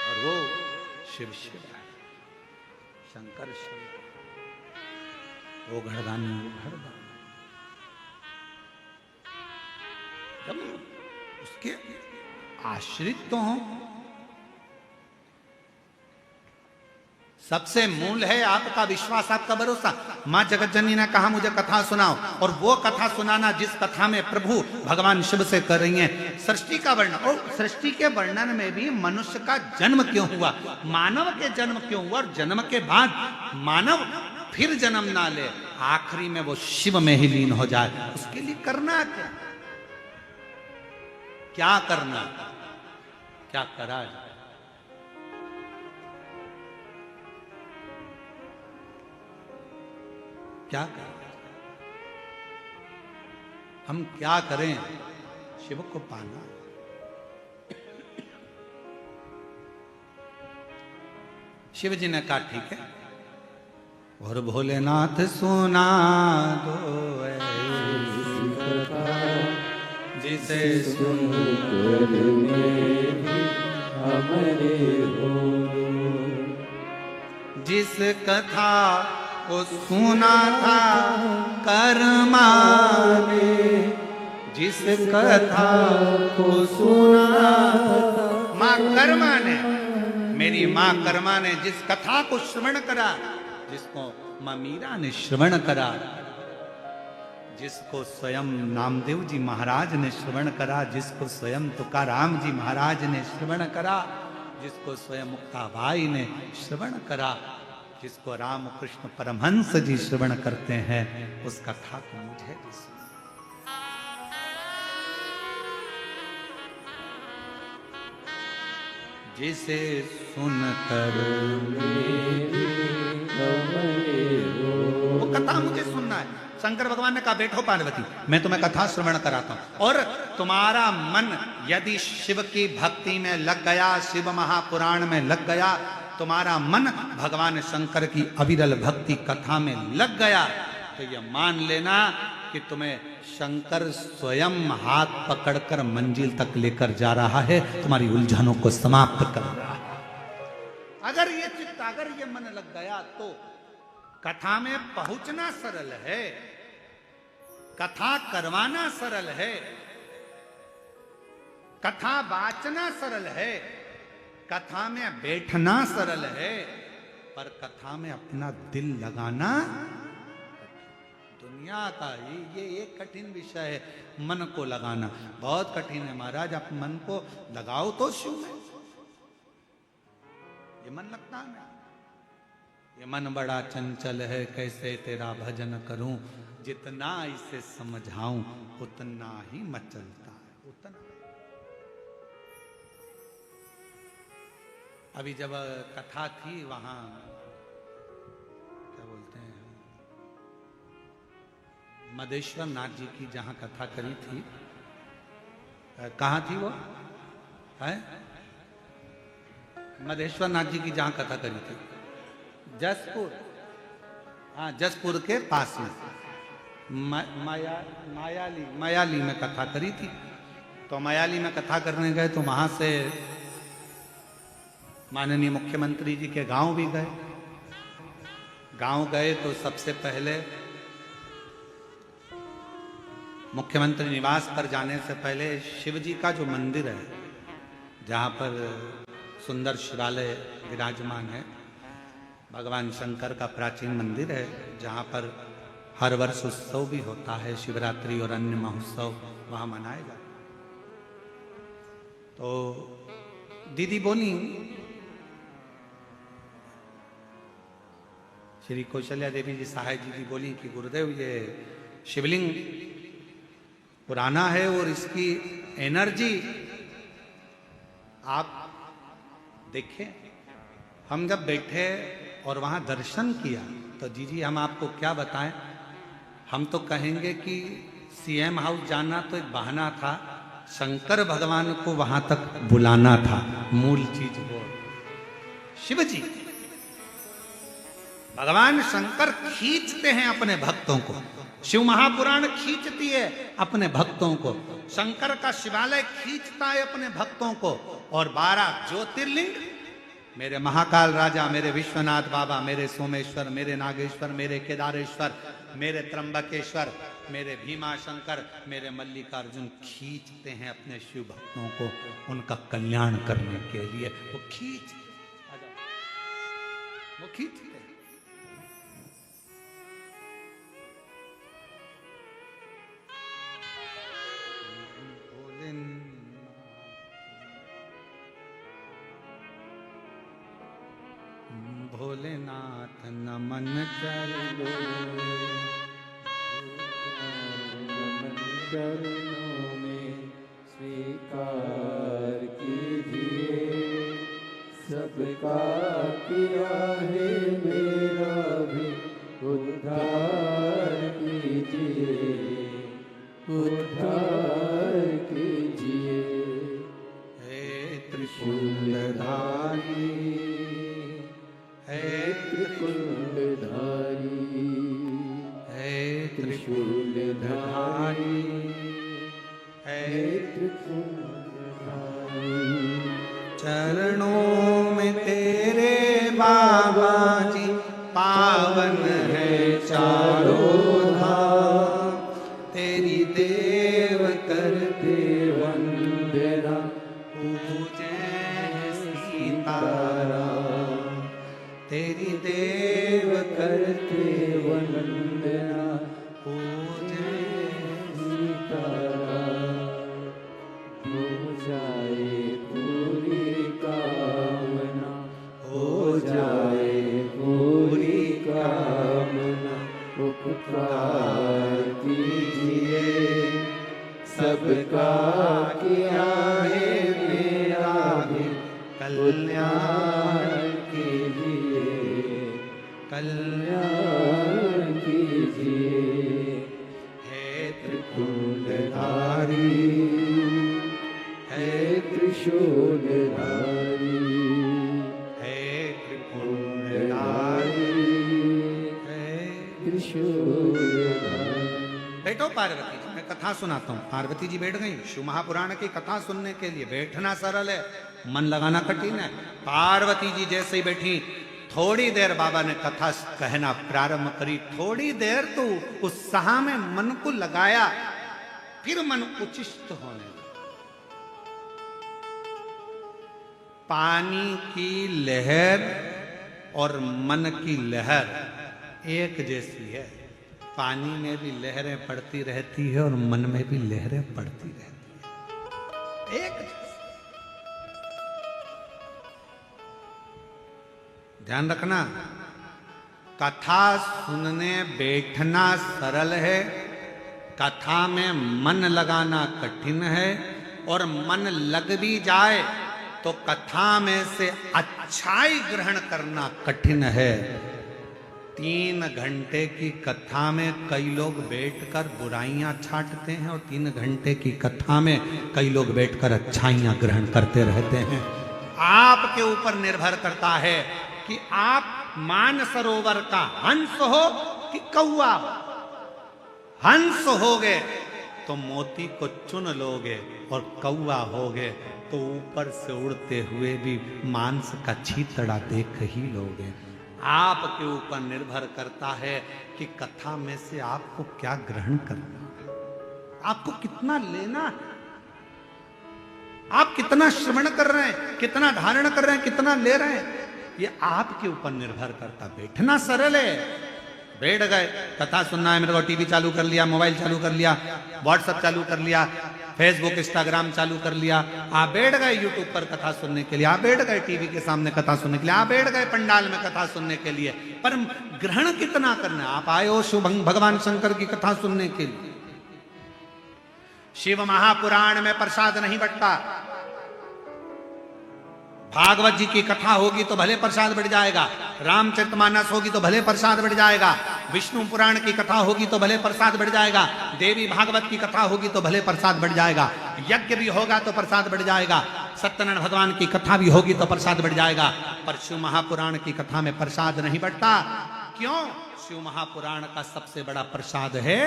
और वो शिव शिव है, शंकर शिव, वो घरदानी वो घरदानी। जब उसके आश्रित तो हों, सबसे मूल है आपका विश्वास, आपका भरोसा। मां जगतजननी ने कहा मुझे कथा सुनाओ, और वो कथा सुनाना जिस कथा में प्रभु भगवान शिव से कर रही हैं, सृष्टि का वर्णन। और सृष्टि के वर्णन में भी मनुष्य का जन्म क्यों हुआ, मानव के जन्म क्यों हुआ, और जन्म के बाद मानव फिर जन्म ना ले, आखिरी में वो शिव में ही लीन हो जाए, उसके लिए करना क्या, क्या करना, क्या करा जाए। क्या करें, हम क्या करें शिव को पाना। शिव जी ने कहा ठीक है, और भोलेनाथ सुना दो ऐसी कथा जिसे सुनकर में हमारे हो, जिस कथा को सुना था कर्मा ने, जिस कथा को सुना था माँ कर्मा ने, मेरी माँ कर्मा ने जिस कथा को श्रवण करा, जिसको मां मीरा ने श्रवण करा, जिसको स्वयं नामदेव जी महाराज ने श्रवण करा, जिसको स्वयं तुकाराम जी महाराज ने श्रवण करा, जिसको स्वयं मुक्ताबाई ने श्रवण करा, जिसको राम कृष्ण परमहंस जी श्रवण करते हैं, उस कथा को मुझे भी सुना। जिसे सुनकर वो कथा मुझे सुनना है। शंकर भगवान ने कहा बैठो पार्वती, मैं तुम्हें कथा श्रवण कराता हूं, और तुम्हारा मन यदि शिव की भक्ति में लग गया, शिव महापुराण में लग गया, तुम्हारा मन भगवान शंकर की अविरल भक्ति कथा में लग गया, तो ये मान लेना कि तुम्हें शंकर स्वयं हाथ पकड़कर मंजिल तक लेकर जा रहा है, तुम्हारी उलझनों को समाप्त कर रहा है। अगर ये चित्त, अगर ये मन लग गया तो कथा में पहुंचना सरल है, कथा करवाना सरल है, कथा वाचना सरल है, कथा में बैठना सरल है, पर कथा में अपना दिल लगाना दुनिया का ये एक कठिन विषय है। मन को लगाना बहुत कठिन है महाराज। आप मन को लगाओ तो शिव में, ये मन लगता है। ये मन बड़ा चंचल है, कैसे तेरा भजन करूं, जितना इसे समझाऊं उतना ही मचलता है, उतना। अभी जब कथा थी वहां, क्या बोलते हैं, मदेश्वर नाथ जी की जहां कथा करी थी, कहाँ थी वो है? मदेश्वर नाथ जी की जहां कथा करी थी, जसपुर, हाँ जसपुर के पास में मायाली में कथा करी थी। तो मायाली में कथा करने गए तो वहां से माननीय मुख्यमंत्री जी के गांव भी गए। गांव गए तो सबसे पहले मुख्यमंत्री निवास पर जाने से पहले शिव जी का जो मंदिर है, जहां पर सुंदर शिवालय विराजमान है, भगवान शंकर का प्राचीन मंदिर है, जहां पर हर वर्ष उत्सव भी होता है, शिवरात्रि और अन्य महोत्सव वहां मनाए जाते। तो दीदी बोली, श्री कौशल्या देवी जी सहाय जी बोली कि गुरुदेव ये शिवलिंग पुराना है और इसकी एनर्जी आप देखें। हम जब बैठे और वहां दर्शन किया तो जी हम आपको क्या बताएं, हम तो कहेंगे कि सीएम हाउस जाना तो एक बहाना था, शंकर भगवान को वहां तक बुलाना था, मूल चीज वो। शिव जी भगवान शंकर खींचते हैं अपने भक्तों को, शिव महापुराण खींचती है अपने भक्तों को, शंकर का शिवालय खींचता है अपने भक्तों को, और 12 ज्योतिर्लिंग, मेरे महाकाल राजा, मेरे विश्वनाथ बाबा, मेरे सोमेश्वर, मेरे नागेश्वर, मेरे केदारेश्वर, मेरे त्र्यंबकेश्वर, मेरे भीमा शंकर, मेरे मल्लिकार्जुन खींचते हैं अपने शिव भक्तों को उनका कल्याण करने के लिए। वो खींचते हैं। भोलेनाथ नमन चलो, चरणों में स्वीकार कीजिए, सबका किया है मेरा भी उद्धार कीजिए, उद्धार कीजिए। हे त्रिशूलधारी, हे त्रिशूलधारी, हे त्रिशूलधारी, हे त्रिशूलधारी। चरणों में तेरे बाबा जी पावन है चारों धाम, तेरी देव करते वंदना पूजे सीताराम, तेरी देव करते पार कीजिए, सबका किया है मेरा भी कल्याण कीजिए, कल्याण कीजिए। हे त्रिशूलधारी, हे त्रिशूलधारी, हे त्रिपुंडधारी, हे त्रिशूलधारी। बैठो पार्वती जी, मैं कथा सुनाता हूँ। पार्वती जी बैठ गई। शिव महापुराण की कथा सुनने के लिए बैठना सरल है, मन लगाना कठिन है। पार्वती जी जैसे ही बैठी, थोड़ी देर बाबा ने कथा कहना प्रारंभ करी। थोड़ी देर तो उत्साह में मन को लगाया, फिर मन उचिष्ट होने लगा। पानी की लहर और मन की लहर एक जैसी है। पानी में भी लहरें पड़ती रहती है और मन में भी लहरें पड़ती रहती है, एक जैसी। ध्यान रखना, कथा सुनने बैठना सरल है, कथा में मन लगाना कठिन है। और मन लग भी जाए तो कथा में से अच्छाई ग्रहण करना कठिन है। 3 घंटे की कथा में कई लोग बैठकर बुराइयां छांटते हैं और 3 घंटे की कथा में कई लोग बैठकर अच्छाइयां ग्रहण करते रहते हैं। आपके ऊपर निर्भर करता है कि आप मानसरोवर का हंस हो कि कौवा हो। हंस होगे तो मोती को चुन लोगे और कौवा होगे तो ऊपर से उड़ते हुए भी मांस का छीतड़ा देख ही लोगे। आपके ऊपर निर्भर करता है कि कथा में से आपको क्या ग्रहण करना है, आपको कितना लेना है, आप कितना श्रवण कर रहे हैं, कितना धारण कर रहे हैं, कितना ले रहे हैं, ये आपके ऊपर निर्भर करता। बैठना सरल है, बैठ गए, कथा सुनना है मेरे को, टीवी चालू कर लिया, मोबाइल चालू कर लिया, व्हाट्सएप चालू कर लिया, फेसबुक इंस्टाग्राम चालू कर लिया, आप बैठ गए यूट्यूब पर कथा सुनने के लिए, आप बैठ गए टीवी के सामने कथा सुनने के लिए, आप बैठ गए पंडाल में कथा सुनने के लिए, पर ग्रहण कितना करना है? आप आए हो शिव भगवान शंकर की कथा सुनने के लिए। शिव महापुराण में प्रसाद नहीं बंटता। भागवत जी की कथा होगी तो भले प्रसाद बढ़ जाएगा, रामचरितमानस होगी तो भले प्रसाद बढ़ जाएगा, विष्णु पुराण की कथा होगी तो भले प्रसाद बढ़ जाएगा, देवी भागवत की कथा होगी तो भले प्रसाद बढ़ जाएगा, यज्ञ भी होगा तो प्रसाद बढ़ जाएगा, सत्यनारायण भगवान की कथा भी होगी तो प्रसाद बढ़ जाएगा। पर शिव महापुराण की कथा में प्रसाद नहीं बढ़ता। क्यों? शिव महापुराण का सबसे बड़ा प्रसाद है,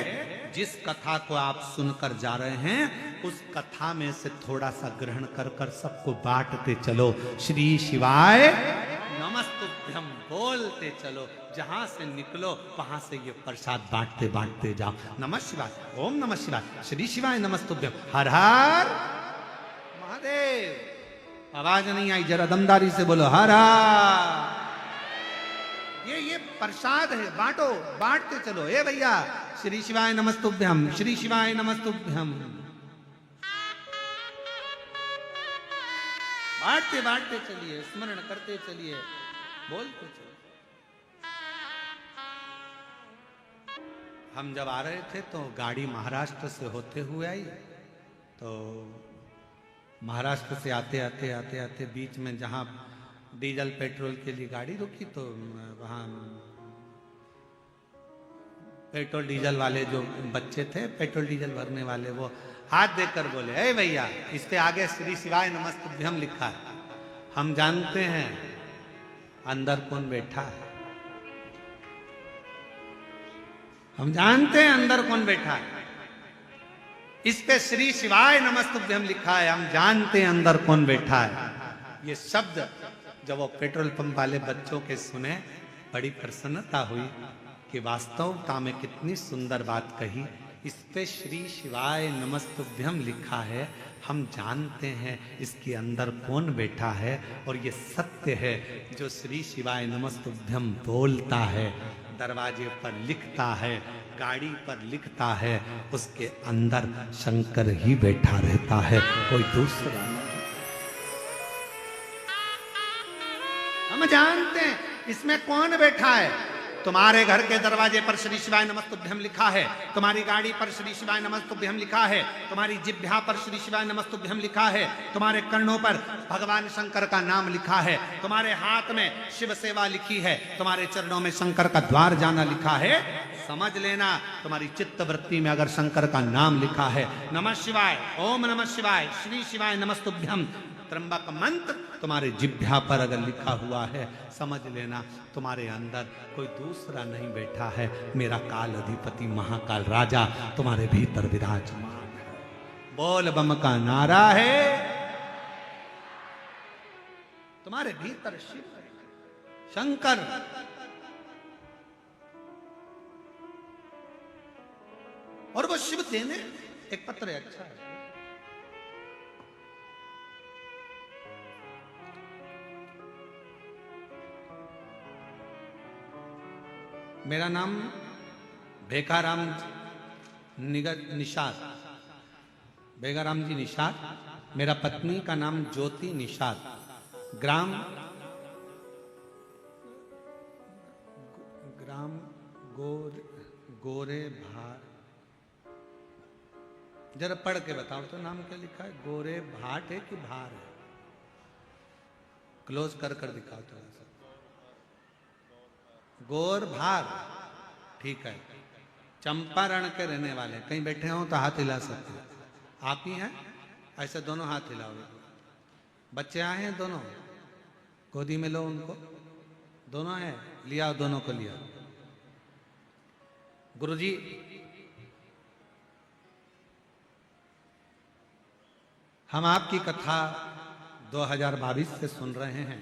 जिस कथा को आप सुनकर जा रहे हैं उस कथा में से थोड़ा सा ग्रहण कर कर सबको बांटते चलो। श्री शिवाय नमस्तुभ्यम बोलते चलो, जहां से निकलो वहां से ये प्रसाद बांटते बांटते जाओ। नमः शिवाय, ओम नमः शिवाय, श्री शिवाय नमस्तुभ्यम, हर हर महादेव। आवाज नहीं आई, जरा दमदारी से बोलो हर हर। ये प्रसाद है, बांटो, बांटते चलो। ए भैया, श्री शिवाय नमस्तुभ्यम, श्री शिवाय नमस्तुभ्यम, बांटते बांटते चलिए, स्मरण करते चलिए, बोलते चलिए। हम जब आ रहे थे तो गाड़ी महाराष्ट्र से होते हुए आई, तो महाराष्ट्र से आते आते आते आते बीच में जहां डीजल पेट्रोल के लिए गाड़ी रुकी तो वहाँ पेट्रोल डीजल वाले जो बच्चे थे, पेट्रोल डीजल भरने वाले, वो हाथ देकर बोले, ए भैया, इसके आगे श्री शिवाय नमस्तुभ्यम लिखा है। हम जानते हैं अंदर कौन बैठा है, हम जानते हैं अंदर कौन बैठा है। इस पे श्री शिवाय नमस्तुभ्यम लिखा है, हम जानते हैं अंदर कौन बैठा है। ये शब्द जब वो पेट्रोल पंप वाले बच्चों के सुने, बड़ी प्रसन्नता हुई कि वास्तवता में कितनी सुंदर बात कही। इस पे श्री शिवाय नमस्तुभ्यम लिखा है, हम जानते हैं इसके अंदर कौन बैठा है। और ये सत्य है, जो श्री शिवाय नमस्तुभ्यम बोलता है, दरवाजे पर लिखता है, गाड़ी पर लिखता है, उसके अंदर शंकर ही बैठा रहता है, कोई दूसरा नहीं। हम जानते हैं इसमें कौन बैठा है, तुम्हारे घर के दरवाजे पर श्री शिवाय नमस्तुभ्यम लिखा है, तुम्हारी गाड़ी पर श्री शिवाय नमस्तुभ्यम लिखा है, तुम्हारी जिह्वा पर श्री शिवाय नमस्तुभ्यम लिखा है, तुम्हारे कर्णों पर भगवान शंकर का नाम लिखा है, तुम्हारे हाथ में शिव सेवा लिखी है, तुम्हारे चरणों में शंकर का द्वार जाना लिखा है। समझ लेना, तुम्हारी चित्त वृत्ति में अगर शंकर का नाम लिखा है, नमः शिवाय, ओम नमः शिवाय, श्री शिवाय नमस्तुभ्यम त्र्यंबक मंत्र तुम्हारे जिह्वा पर अगर लिखा हुआ है, समझ लेना तुम्हारे अंदर कोई दूसरा नहीं बैठा है, मेरा काल अधिपति महाकाल राजा तुम्हारे भीतर विराजमान है। बोल बम का नारा है, तुम्हारे भीतर शिव शंकर। और वो शिव देने एक पत्र है, अच्छा है। मेरा नाम भेकाराम निषाद, भेकाराम जी निषाद। मेरा पत्नी का नाम ज्योति निषाद। ग्राम गोरे भार। जरा पढ़ के बताओ तो नाम क्या लिखा है? गोरे भाट है कि भार है? क्लोज कर दिखाओ थोड़ा सा। गोर भार, ठीक है। चंपारण के रहने वाले, कहीं बैठे हो तो हाथ हिला सकते हैं। आप ही हैं? ऐसे दोनों हाथ हिलाओगे। बच्चे आए हैं दोनों, गोदी में लो उनको। दोनों हैं, लिया दोनों को लिया। गुरुजी, हम आपकी कथा 2022 से सुन रहे हैं।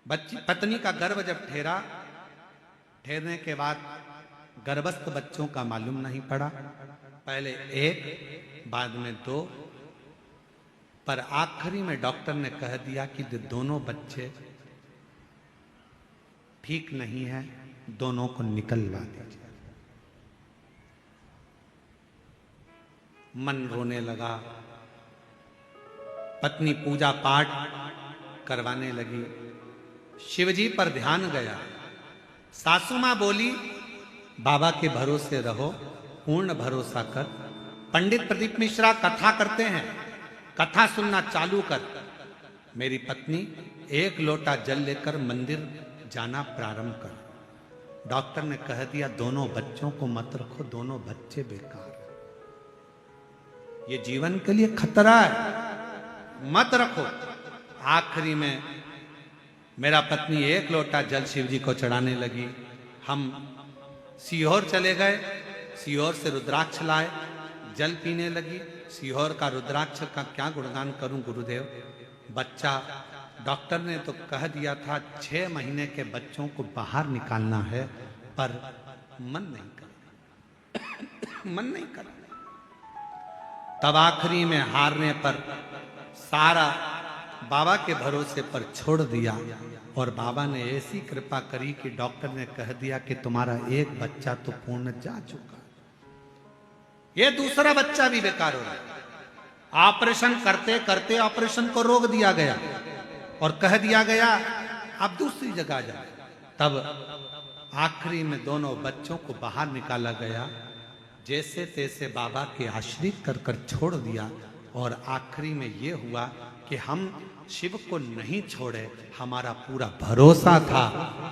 पत्नी का गर्भ जब ठहरने के बाद गर्भस्थ बच्चों का मालूम नहीं पड़ा। पहले एक, बाद में 2, पर आखिरी में डॉक्टर ने कह दिया कि दोनों बच्चे ठीक नहीं है, दोनों को निकलवा दीजिए। मन रोने लगा। पत्नी पूजा पाठ करवाने लगी, शिवजी पर ध्यान गया। सासू मां बोली, बाबा के भरोसे रहो, पूर्ण भरोसा कर। पंडित प्रदीप मिश्रा कथा करते हैं, कथा सुनना चालू कर। मेरी पत्नी 1 लोटा जल लेकर मंदिर जाना प्रारंभ कर। डॉक्टर ने कह दिया दोनों बच्चों को मत रखो, दोनों बच्चे बेकार है, ये जीवन के लिए खतरा है, मत रखो। आखिरी में मेरा पत्नी 1 लोटा जल शिव जी को चढ़ाने लगी। हम सीहोर चले गए, सीहोर से रुद्राक्ष लाए, जल पीने लगी। सीहोर का रुद्राक्ष का क्या गुणगान करूं गुरुदेव। बच्चा, डॉक्टर ने तो कह दिया था 6 महीने के बच्चों को बाहर निकालना है, पर मन नहीं कर मन नहीं कर। तब आखिरी में हारने पर सारा बाबा के भरोसे पर छोड़ दिया, और बाबा ने ऐसी कृपा करी कि डॉक्टर ने कह दिया कि तुम्हारा 1 बच्चा तो पूर्ण जा चुका, ये दूसरा बच्चा भी बेकार हो रहा है। ऑपरेशन करते करते ऑपरेशन को रोक दिया गया और कह दिया गया आप दूसरी जगह जाए। तब आखिरी में दोनों बच्चों को बाहर निकाला गया, जैसे तैसे बाबा के आश्रित कर छोड़ दिया। और आखिरी में ये हुआ कि हम शिव को नहीं छोड़े, हमारा पूरा भरोसा था।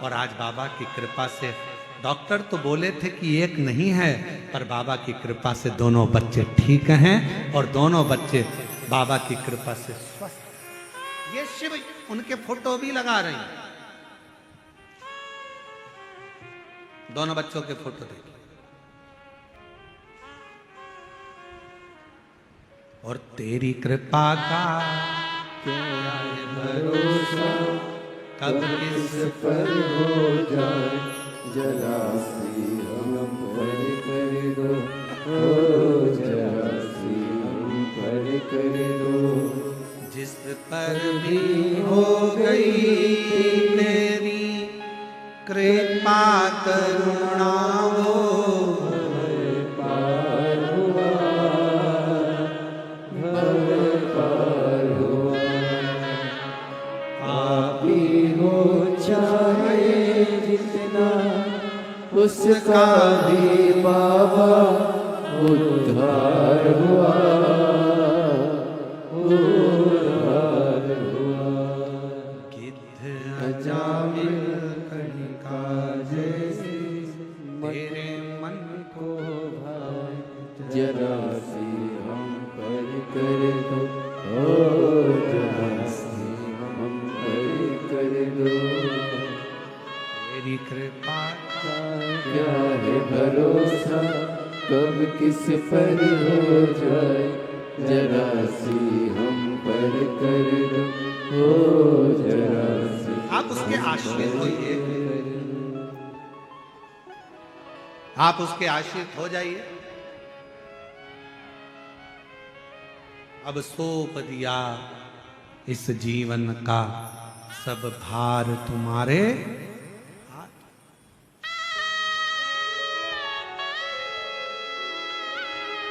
और आज बाबा की कृपा से, डॉक्टर तो बोले थे कि 1 नहीं है, पर बाबा की कृपा से दोनों बच्चे ठीक हैं, और दोनों बच्चे बाबा की कृपा से स्वस्थ। ये शिव उनके फोटो भी लगा रहे हैं, दोनों बच्चों के फोटो देखिए। और तेरी कृपा का क्या भरोसा, कब किस पर हो जाए, जरा सी हम पर कर दो, ओ जरा सी हम पर कर दो। जिस पर भी हो गई तेरी कृपा करुणा हो, पार हुआ, भव पार हुआ। आप ही हो चाहे जितना उद्धार हुआ, उद्धार हुआ। गिद्ध अजामिल कणिका जैसी तेरे मन को भाए, जरा सी हम पर कर दो, ओ जरा सी हम पर कर दो। तेरी कृपा का क्या है भरोसा, कब किस पर हो जाए, जरा सी हम पर कर दो, ओ जरा सी। आप उसके आश्रित होइए, आप उसके आश्रित हो जाइए। अब सौंप दिया इस जीवन का सब भार तुम्हारे हाथ।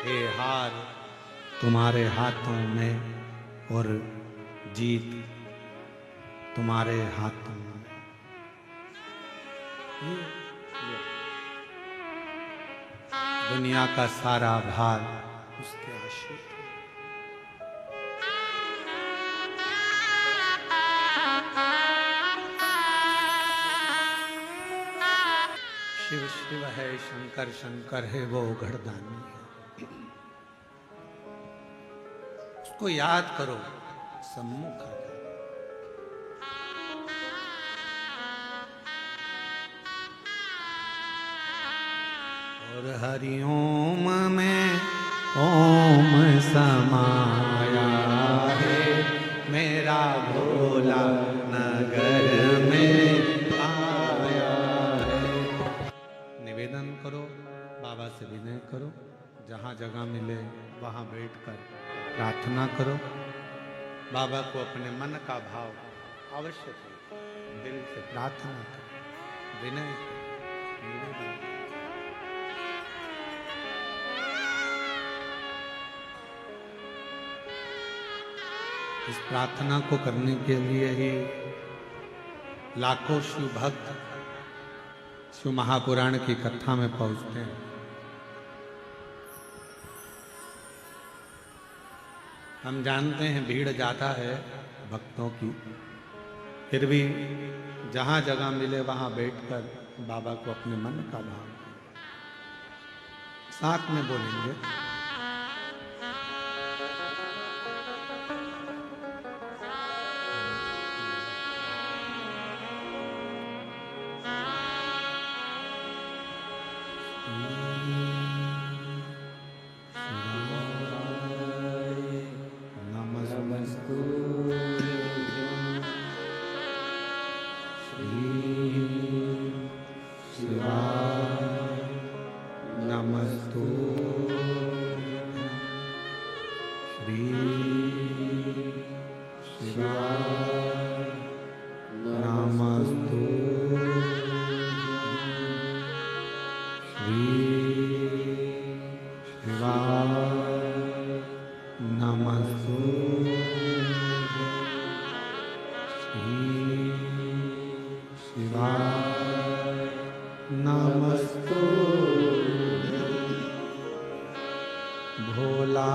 हे हार तुम्हारे हाथों में और जीत तुम्हारे हाथों में। दुनिया का सारा भार उसके आश्रित है। शिव शिव है, शंकर शंकर है, वो घड़दानी है। उसको याद करो, सम्मुख आ जाए। और हरिओम में ओम समाया है, मेरा भोला नगर में आया है। निवेदन करो, बाबा से विनय करो, जहाँ जगह मिले वहाँ बैठकर प्रार्थना करो। बाबा को अपने मन का भाव अवश्य करो, दिल से प्रार्थना करो, विनय करो, निवेदन करो। इस प्रार्थना को करने के लिए ही लाखों शिव भक्त शिव महापुराण की कथा में पहुंचते हैं। हम जानते हैं भीड़ ज्यादा है भक्तों की, फिर भी जहां जगह मिले वहां बैठकर बाबा को अपने मन का भाव साथ में बोलेंगे। भोला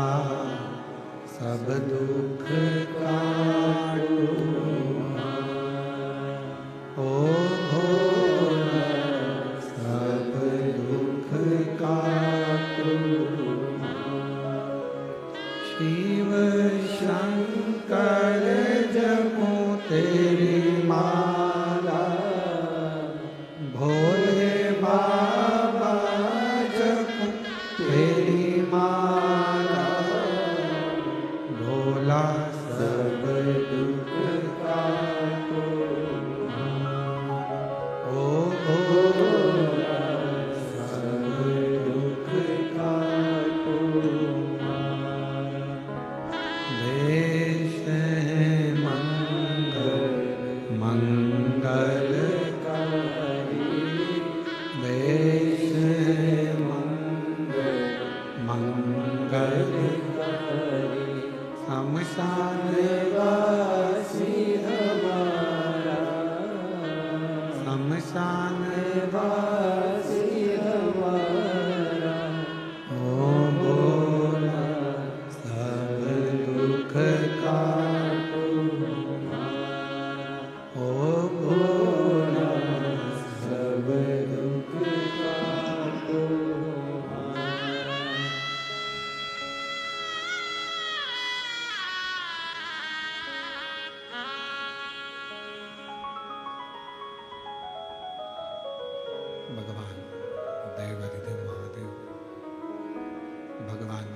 सब दुख काटो, ओ भोला सब दुख काटो। शिव शंकर जपो तेरी माला, भोले बाबा जपो तेरी माला। भोला सब दुख काटो, ओ भोला सब दुख काटो। देश है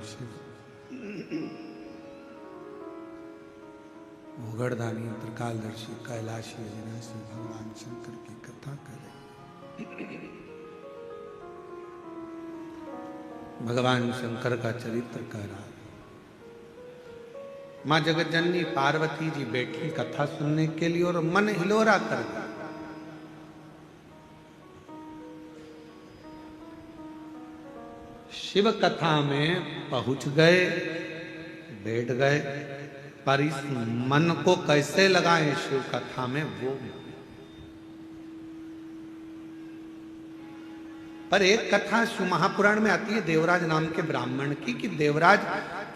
शिव भूगढ़दानी त्रिकालदर्शी कैलाशी अविनाशी भगवान शंकर की कथा करें। भगवान शंकर का चरित्र कह रहा है। मां जगत जननी पार्वती जी बैठी कथा सुनने के लिए और मन हिलोरा कर गया। शिव कथा में पहुंच गए, बैठ गए, पर इस मन को कैसे लगाएं शिव कथा में वो। पर एक कथा शिव महापुराण में आती है देवराज नाम के ब्राह्मण की, कि देवराज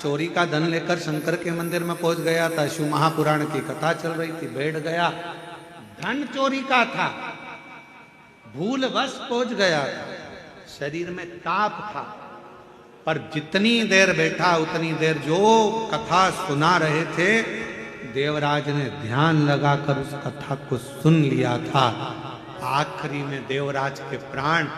चोरी का धन लेकर शंकर के मंदिर में पहुंच गया था। शिव महापुराण की कथा चल रही थी, बैठ गया। धन चोरी का था, भूलवश पहुंच गया था, शरीर में ताप था, पर जितनी देर बैठा उतनी देर जो कथा सुना रहे थे देवराज ने ध्यान लगाकर उस कथा को सुन लिया था। आखिरी में देवराज के प्राण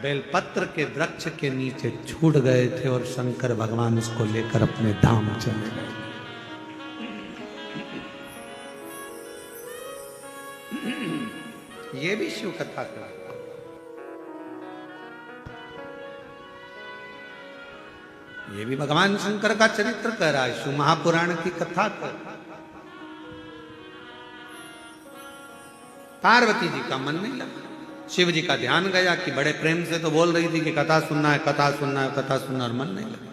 बेलपत्र के वृक्ष के नीचे छूट गए थे और शंकर भगवान उसको लेकर अपने धाम चले गए। ये भी शिव कथा का, ये भी भगवान शंकर का चरित्र कह रहा है, शिव महापुराण की कथा कर। पार्वती जी का मन नहीं लगा, शिव जी का ध्यान गया कि बड़े प्रेम से तो बोल रही थी कि कथा सुनना है, कथा सुनना है, कथा सुनना, और मन नहीं लगा।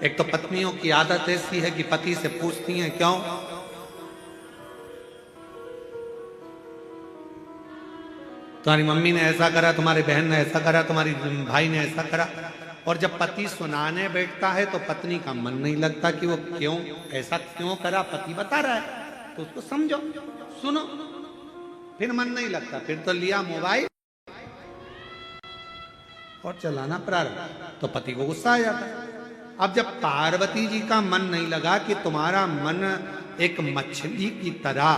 एक तो पत्नियों की आदत ऐसी है कि पति से पूछती हैं क्यों, तुम्हारी मम्मी ने ऐसा करा, तुम्हारी बहन ने ऐसा करा, तुम्हारी भाई ने ऐसा करा। और जब पति सुनाने बैठता है तो पत्नी का मन नहीं लगता कि वो क्यों ऐसा क्यों करा, पति बता रहा है तो उसको समझो, सुनो, फिर मन नहीं लगता। फिर तो लिया मोबाइल और चलाना प्रारंभ, तो पति को गुस्सा आ जाता है। अब जब पार्वती जी का मन नहीं लगा कि तुम्हारा मन एक मछली की तरह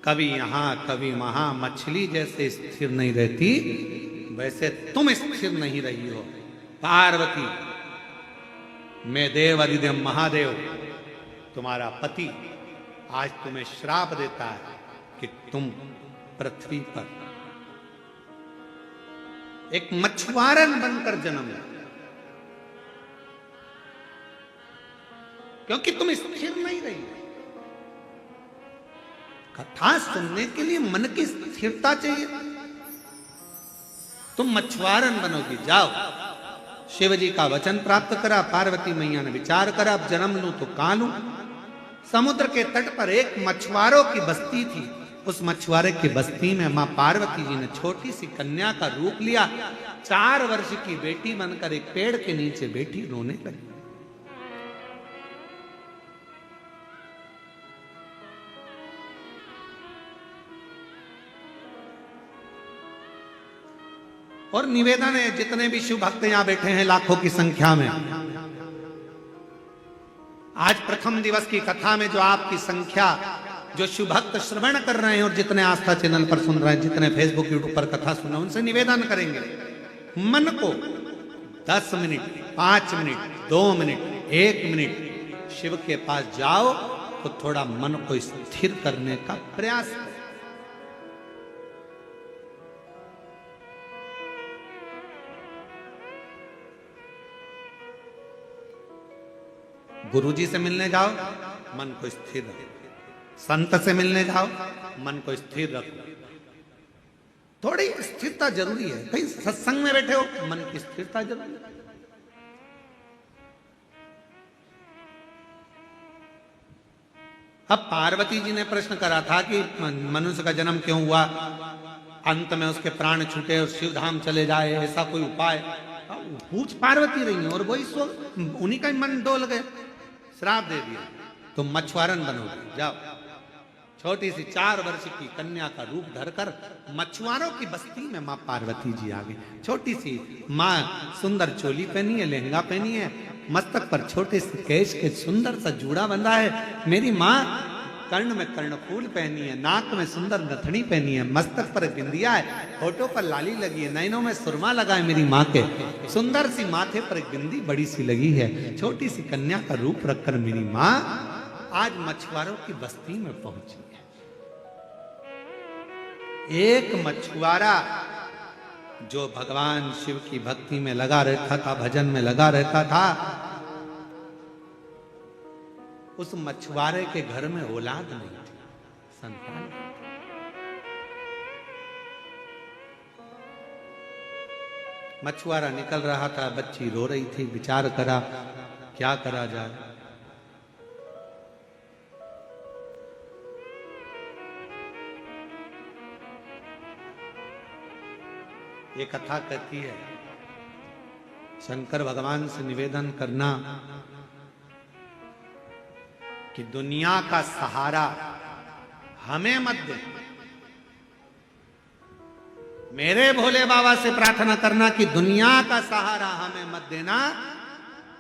कभी यहां कभी वहां मछली जैसे स्थिर नहीं रहती, वैसे तुम स्थिर नहीं रही हो पार्वती। मैं देव अधिदेव महादेव तुम्हारा पति आज तुम्हें श्राप देता है कि तुम पृथ्वी पर एक मछुआरन बनकर जन्म लो, क्योंकि तुम स्थिर नहीं रही। कथा सुनने के लिए मन की स्थिरता चाहिए। तुम मछुआरन बनोगी, जाओ। शिव जी का वचन प्राप्त करा, पार्वती मैया ने विचार करा, अब जन्म लूं तो कहां लूं। समुद्र के तट पर एक मछुआरों की बस्ती थी। उस मछुआरे की बस्ती में मां पार्वती जी ने छोटी सी कन्या का रूप लिया। 4 वर्ष की बेटी बनकर एक पेड़ के नीचे बैठी रोने लगी। और निवेदन है, जितने भी शिव भक्त यहां बैठे हैं लाखों की संख्या में, आज प्रथम दिवस की कथा में जो आपकी संख्या, जो शिव भक्त श्रवण कर रहे हैं और जितने आस्था चैनल पर सुन रहे हैं, जितने फेसबुक यूट्यूब पर कथा सुन रहे हैं, उनसे निवेदन करेंगे, मन को 10 minute, 5 minute, 2 minute, 1 minute Shiva के पास जाओ तो थोड़ा मन को स्थिर करने का प्रयास करो। गुरुजी से मिलने जाओ, मन को स्थिर रखो। संत से मिलने जाओ, मन को स्थिर रखो। थोड़ी स्थिरता जरूरी है। कहीं सत्संग में बैठे हो, मन की स्थिरता जरूरी है। अब पार्वती जी ने प्रश्न करा था कि मनुष्य का जन्म क्यों हुआ, अंत में उसके प्राण छूटे और शिव धाम चले जाए, ऐसा कोई उपाय? पूछ पार्वती रही है और वही उन्हीं का मन डोल गए, श्राप दे दिया, तुम मछुआरन बनोगे, जाओ। छोटी सी 4 वर्ष की कन्या का रूप धरकर मछुआरों की बस्ती में मां पार्वती जी आ गई। छोटी सी मां सुंदर चोली पहनी है, लहंगा पहनी है, मस्तक पर छोटे से केश के सुंदर सा जूड़ा बंधा है। मेरी मां कर्ण में कर्णफूल पहनी है, नाक में सुंदर नथनी पहनी है, मस्तक पर बिंदिया है, होठों पर लाली लगी है, नैनों में सुरमा लगा है मेरी माँ के, सुंदर सी माथे पर एक बिंदी बड़ी सी लगी है, छोटी सी कन्या का रूप रखकर मेरी माँ आज मछुआरों की बस्ती में पहुंची है। एक मछुआरा जो भगवान शिव की भक्ति में लगा रहता था, भजन में लगा रहता था, उस मछुआरे के घर में औलाद नहीं थी, संतान। मछुआरा निकल रहा था, बच्ची रो रही थी, विचार करा क्या करा जाए। ये कथा कहती है शंकर भगवान से निवेदन करना कि दुनिया का सहारा हमें मत दे। मेरे भोले बाबा से प्रार्थना करना कि दुनिया का सहारा हमें मत देना,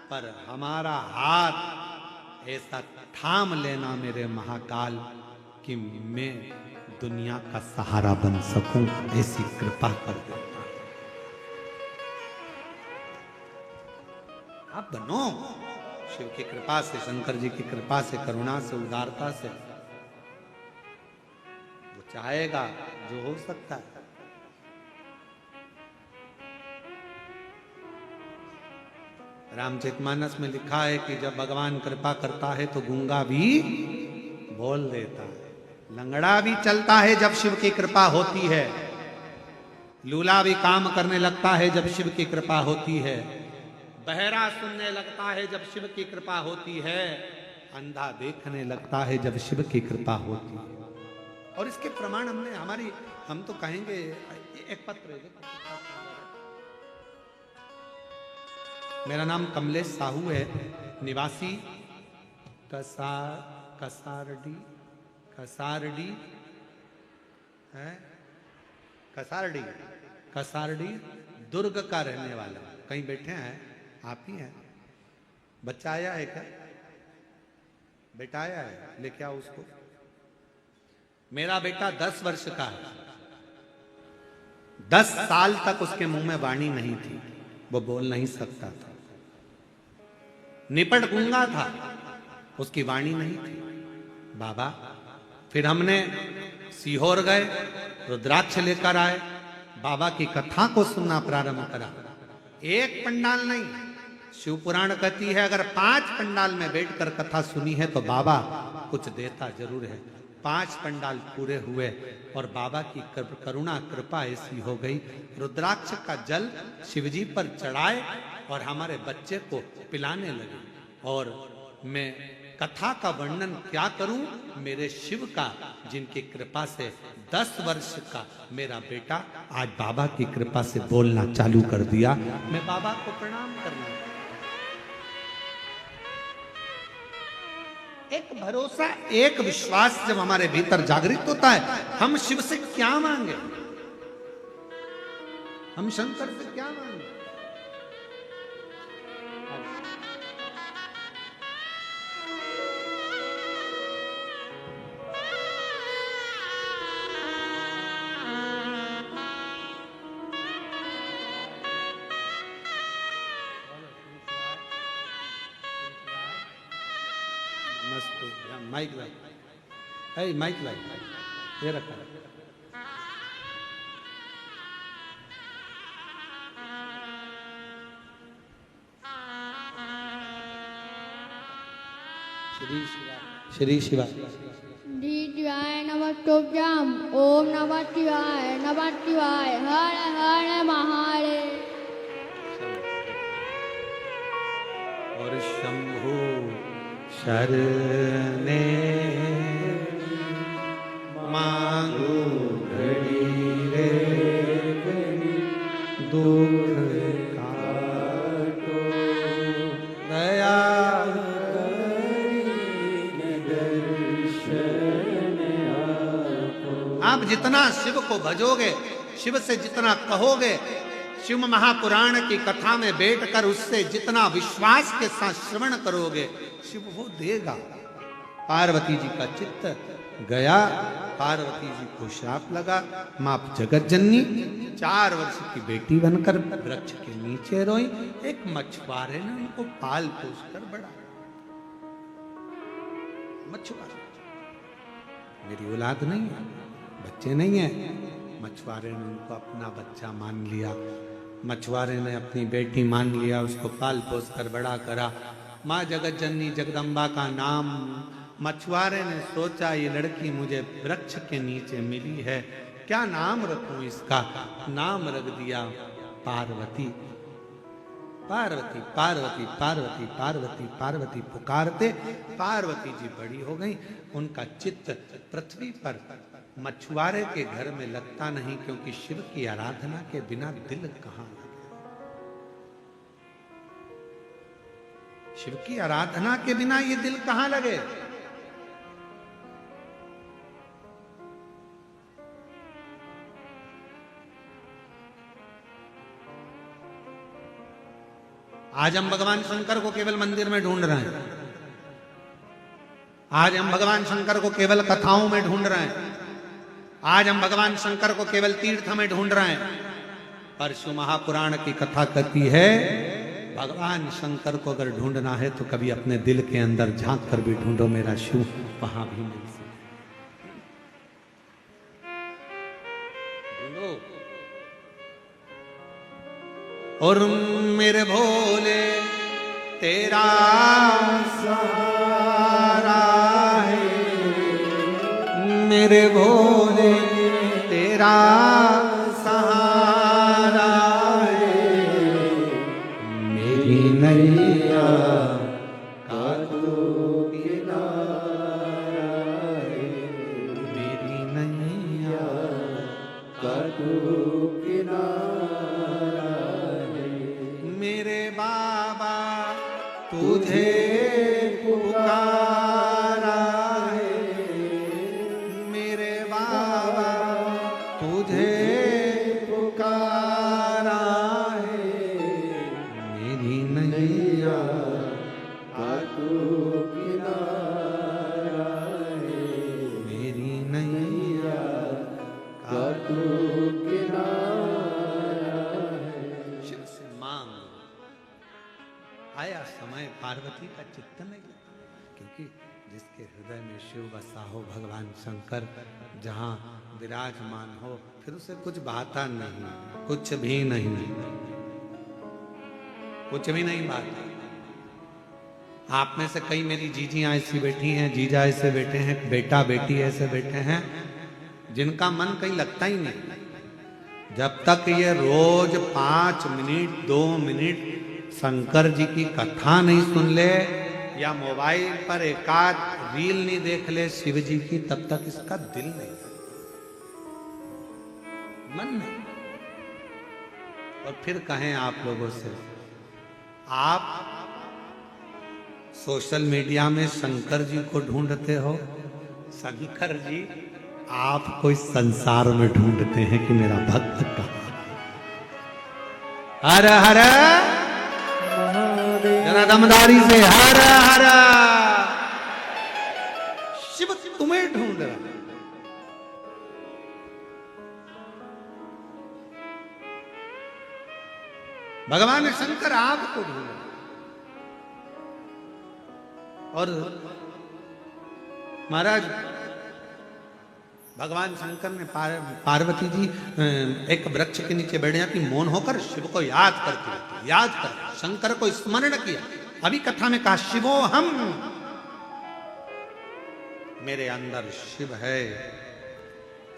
पर हमारा हाथ ऐसा थाम लेना मेरे महाकाल कि मैं दुनिया का सहारा बन सकूं, ऐसी कृपा कर देना। आप बनो शिव की कृपा से, शंकर जी की कृपा से, करुणा से, उदारता से। वो चाहेगा जो हो सकता है। रामचरितमानस में लिखा है कि जब भगवान कृपा करता है तो गूंगा भी बोल देता है, लंगड़ा भी चलता है जब शिव की कृपा होती है, लूला भी काम करने लगता है जब शिव की कृपा होती है, बहरा सुनने लगता है जब शिव की कृपा होती है, अंधा देखने लगता है जब शिव की कृपा होती है। और इसके प्रमाण हम तो कहेंगे एक पत्र है। मेरा नाम कमलेश साहू है, निवासी कसारडी दुर्ग का रहने वाला। कहीं बैठे हैं आप ही हैं? बच्चा आया है क्या? बेटा आया है, लेके आओ उसको। मेरा बेटा 10 वर्ष का है। 10 साल तक उसके मुंह में वाणी नहीं थी, वो बोल नहीं सकता था, निपट गूंगा था, उसकी वाणी नहीं थी। बाबा, फिर हमने सीहोर गए, रुद्राक्ष लेकर आए, बाबा की कथा को सुनना प्रारंभ करा। एक पंडाल नहीं, शिव पुराण कहती है अगर 5 पंडाल में बैठकर कथा सुनी है तो बाबा कुछ देता जरूर है। 5 पंडाल पूरे हुए और बाबा की करुणा कृपा ऐसी हो गई, रुद्राक्ष का जल शिवजी पर चढ़ाए और हमारे बच्चे को पिलाने लगे। और मैं कथा का वर्णन क्या करूं मेरे शिव का, जिनकी कृपा से 10 वर्ष का मेरा बेटा आज बाबा की कृपा से बोलना चालू कर दिया। मैं बाबा को प्रणाम करना, एक भरोसा, एक विश्वास जब हमारे भीतर जागृत होता है, हम शिव से क्या मांगे, हम शंकर से क्या मांगे। माइक लाई, माइक लाई, ये रखा। श्री शिवा शिवाय नमस्तुभ्यं। ओम नमः शिवाय, हर हर महादेव। और शंभु शरणे मांगू घड़ी रे दुख काटो, दया आप जितना शिव को भजोगे, शिव से जितना कहोगे, शिव महापुराण की कथा में बैठकर उससे जितना विश्वास के साथ श्रवण करोगे, शिव वो देगा। पार्वती जी का चित्त गया। पार्वती जी को श्राप लगा, मां जगत जननी 4 वर्ष की बेटी बनकर वृक्ष के नीचे रोई। एक मछुआरे ने उनको पाल पोस कर बड़ा। मछुआरे, मेरी औलाद नहीं है, बच्चे नहीं है। मछुआरे ने उनको अपना बच्चा मान लिया, मछुआरे ने अपनी बेटी मान लिया, उसको पाल पोस कर बड़ा करा। माँ जगत जननी जगदम्बा का नाम मछुआरे ने सोचा, ये लड़की मुझे वृक्ष के नीचे मिली है, क्या नाम रखूं इसका? नाम रख दिया पार्वती। पार्वती पार्वती पार्वती पार्वती पार्वती पुकारते पार्वती जी बड़ी हो गई। उनका चित्त पृथ्वी पर मछुआरे के घर में लगता नहीं, क्योंकि शिव की आराधना के बिना दिल कहां लगे? शिव की आराधना के बिना ये दिल कहां लगे? आज हम भगवान शंकर को केवल मंदिर में ढूंढ रहे हैं, आज हम भगवान शंकर को केवल कथाओं में ढूंढ रहे हैं, आज हम भगवान शंकर को केवल तीर्थ में ढूंढ रहे हैं। परशु महापुराण की कथा कहती है, भगवान शंकर को अगर ढूंढना है तो कभी अपने दिल के अंदर झांक कर भी ढूंढो, मेरा शिव वहां भी मिल सकता। और मेरे भोले तेरा सहारा है, मेरे भोले तेरा सहारा है, मेरी नैया का तू किनारा है, मेरी नैया का तू किनारा। मेरे बाबा तुझे पुकारा है, मेरे बाबा तुझे पुकारा है, मेरी नैया का तू किनारा है, मेरी नैया का तू किनारा है। शिव से मांग। आया समय पार्वती का चित्त नहीं लगा, क्योंकि जिसके हृदय में शिव बसा हो, भगवान शंकर जहां विराजमान हो, फिर उसे कुछ भाता नहीं, कुछ भी नहीं, कुछ भी नहीं भाता। आप में से कई मेरी जीजियां ऐसी बैठी हैं, जीजा ऐसे बैठे हैं, बेटा बेटी ऐसे बैठे हैं, जिनका मन कहीं लगता ही नहीं। जब तक ये रोज 5 मिनट 2 मिनट शंकर जी की कथा नहीं सुन ले, या मोबाइल पर एकाध रील नहीं देख ले शिव जी की, तब तक इसका दिल नहीं, मन नहीं। और फिर कहें आप लोगों से, आप सोशल मीडिया में शंकर जी को ढूंढते हो, शंकर जी आपको इस संसार में ढूंढते हैं कि मेरा भक्त कहां। हर हर जरा दमदारी से हर हर। शिव तुम्हें ढूंढ रहा, भगवान शंकर आपको ढूंढ रहा। और महाराज भगवान शंकर ने पार्वती जी एक वृक्ष के नीचे बैठ जाती, मौन होकर शिव को याद करती रहती, याद कर शंकर को स्मरण किया। अभी कथा में कहा, शिवो हम, मेरे अंदर शिव है।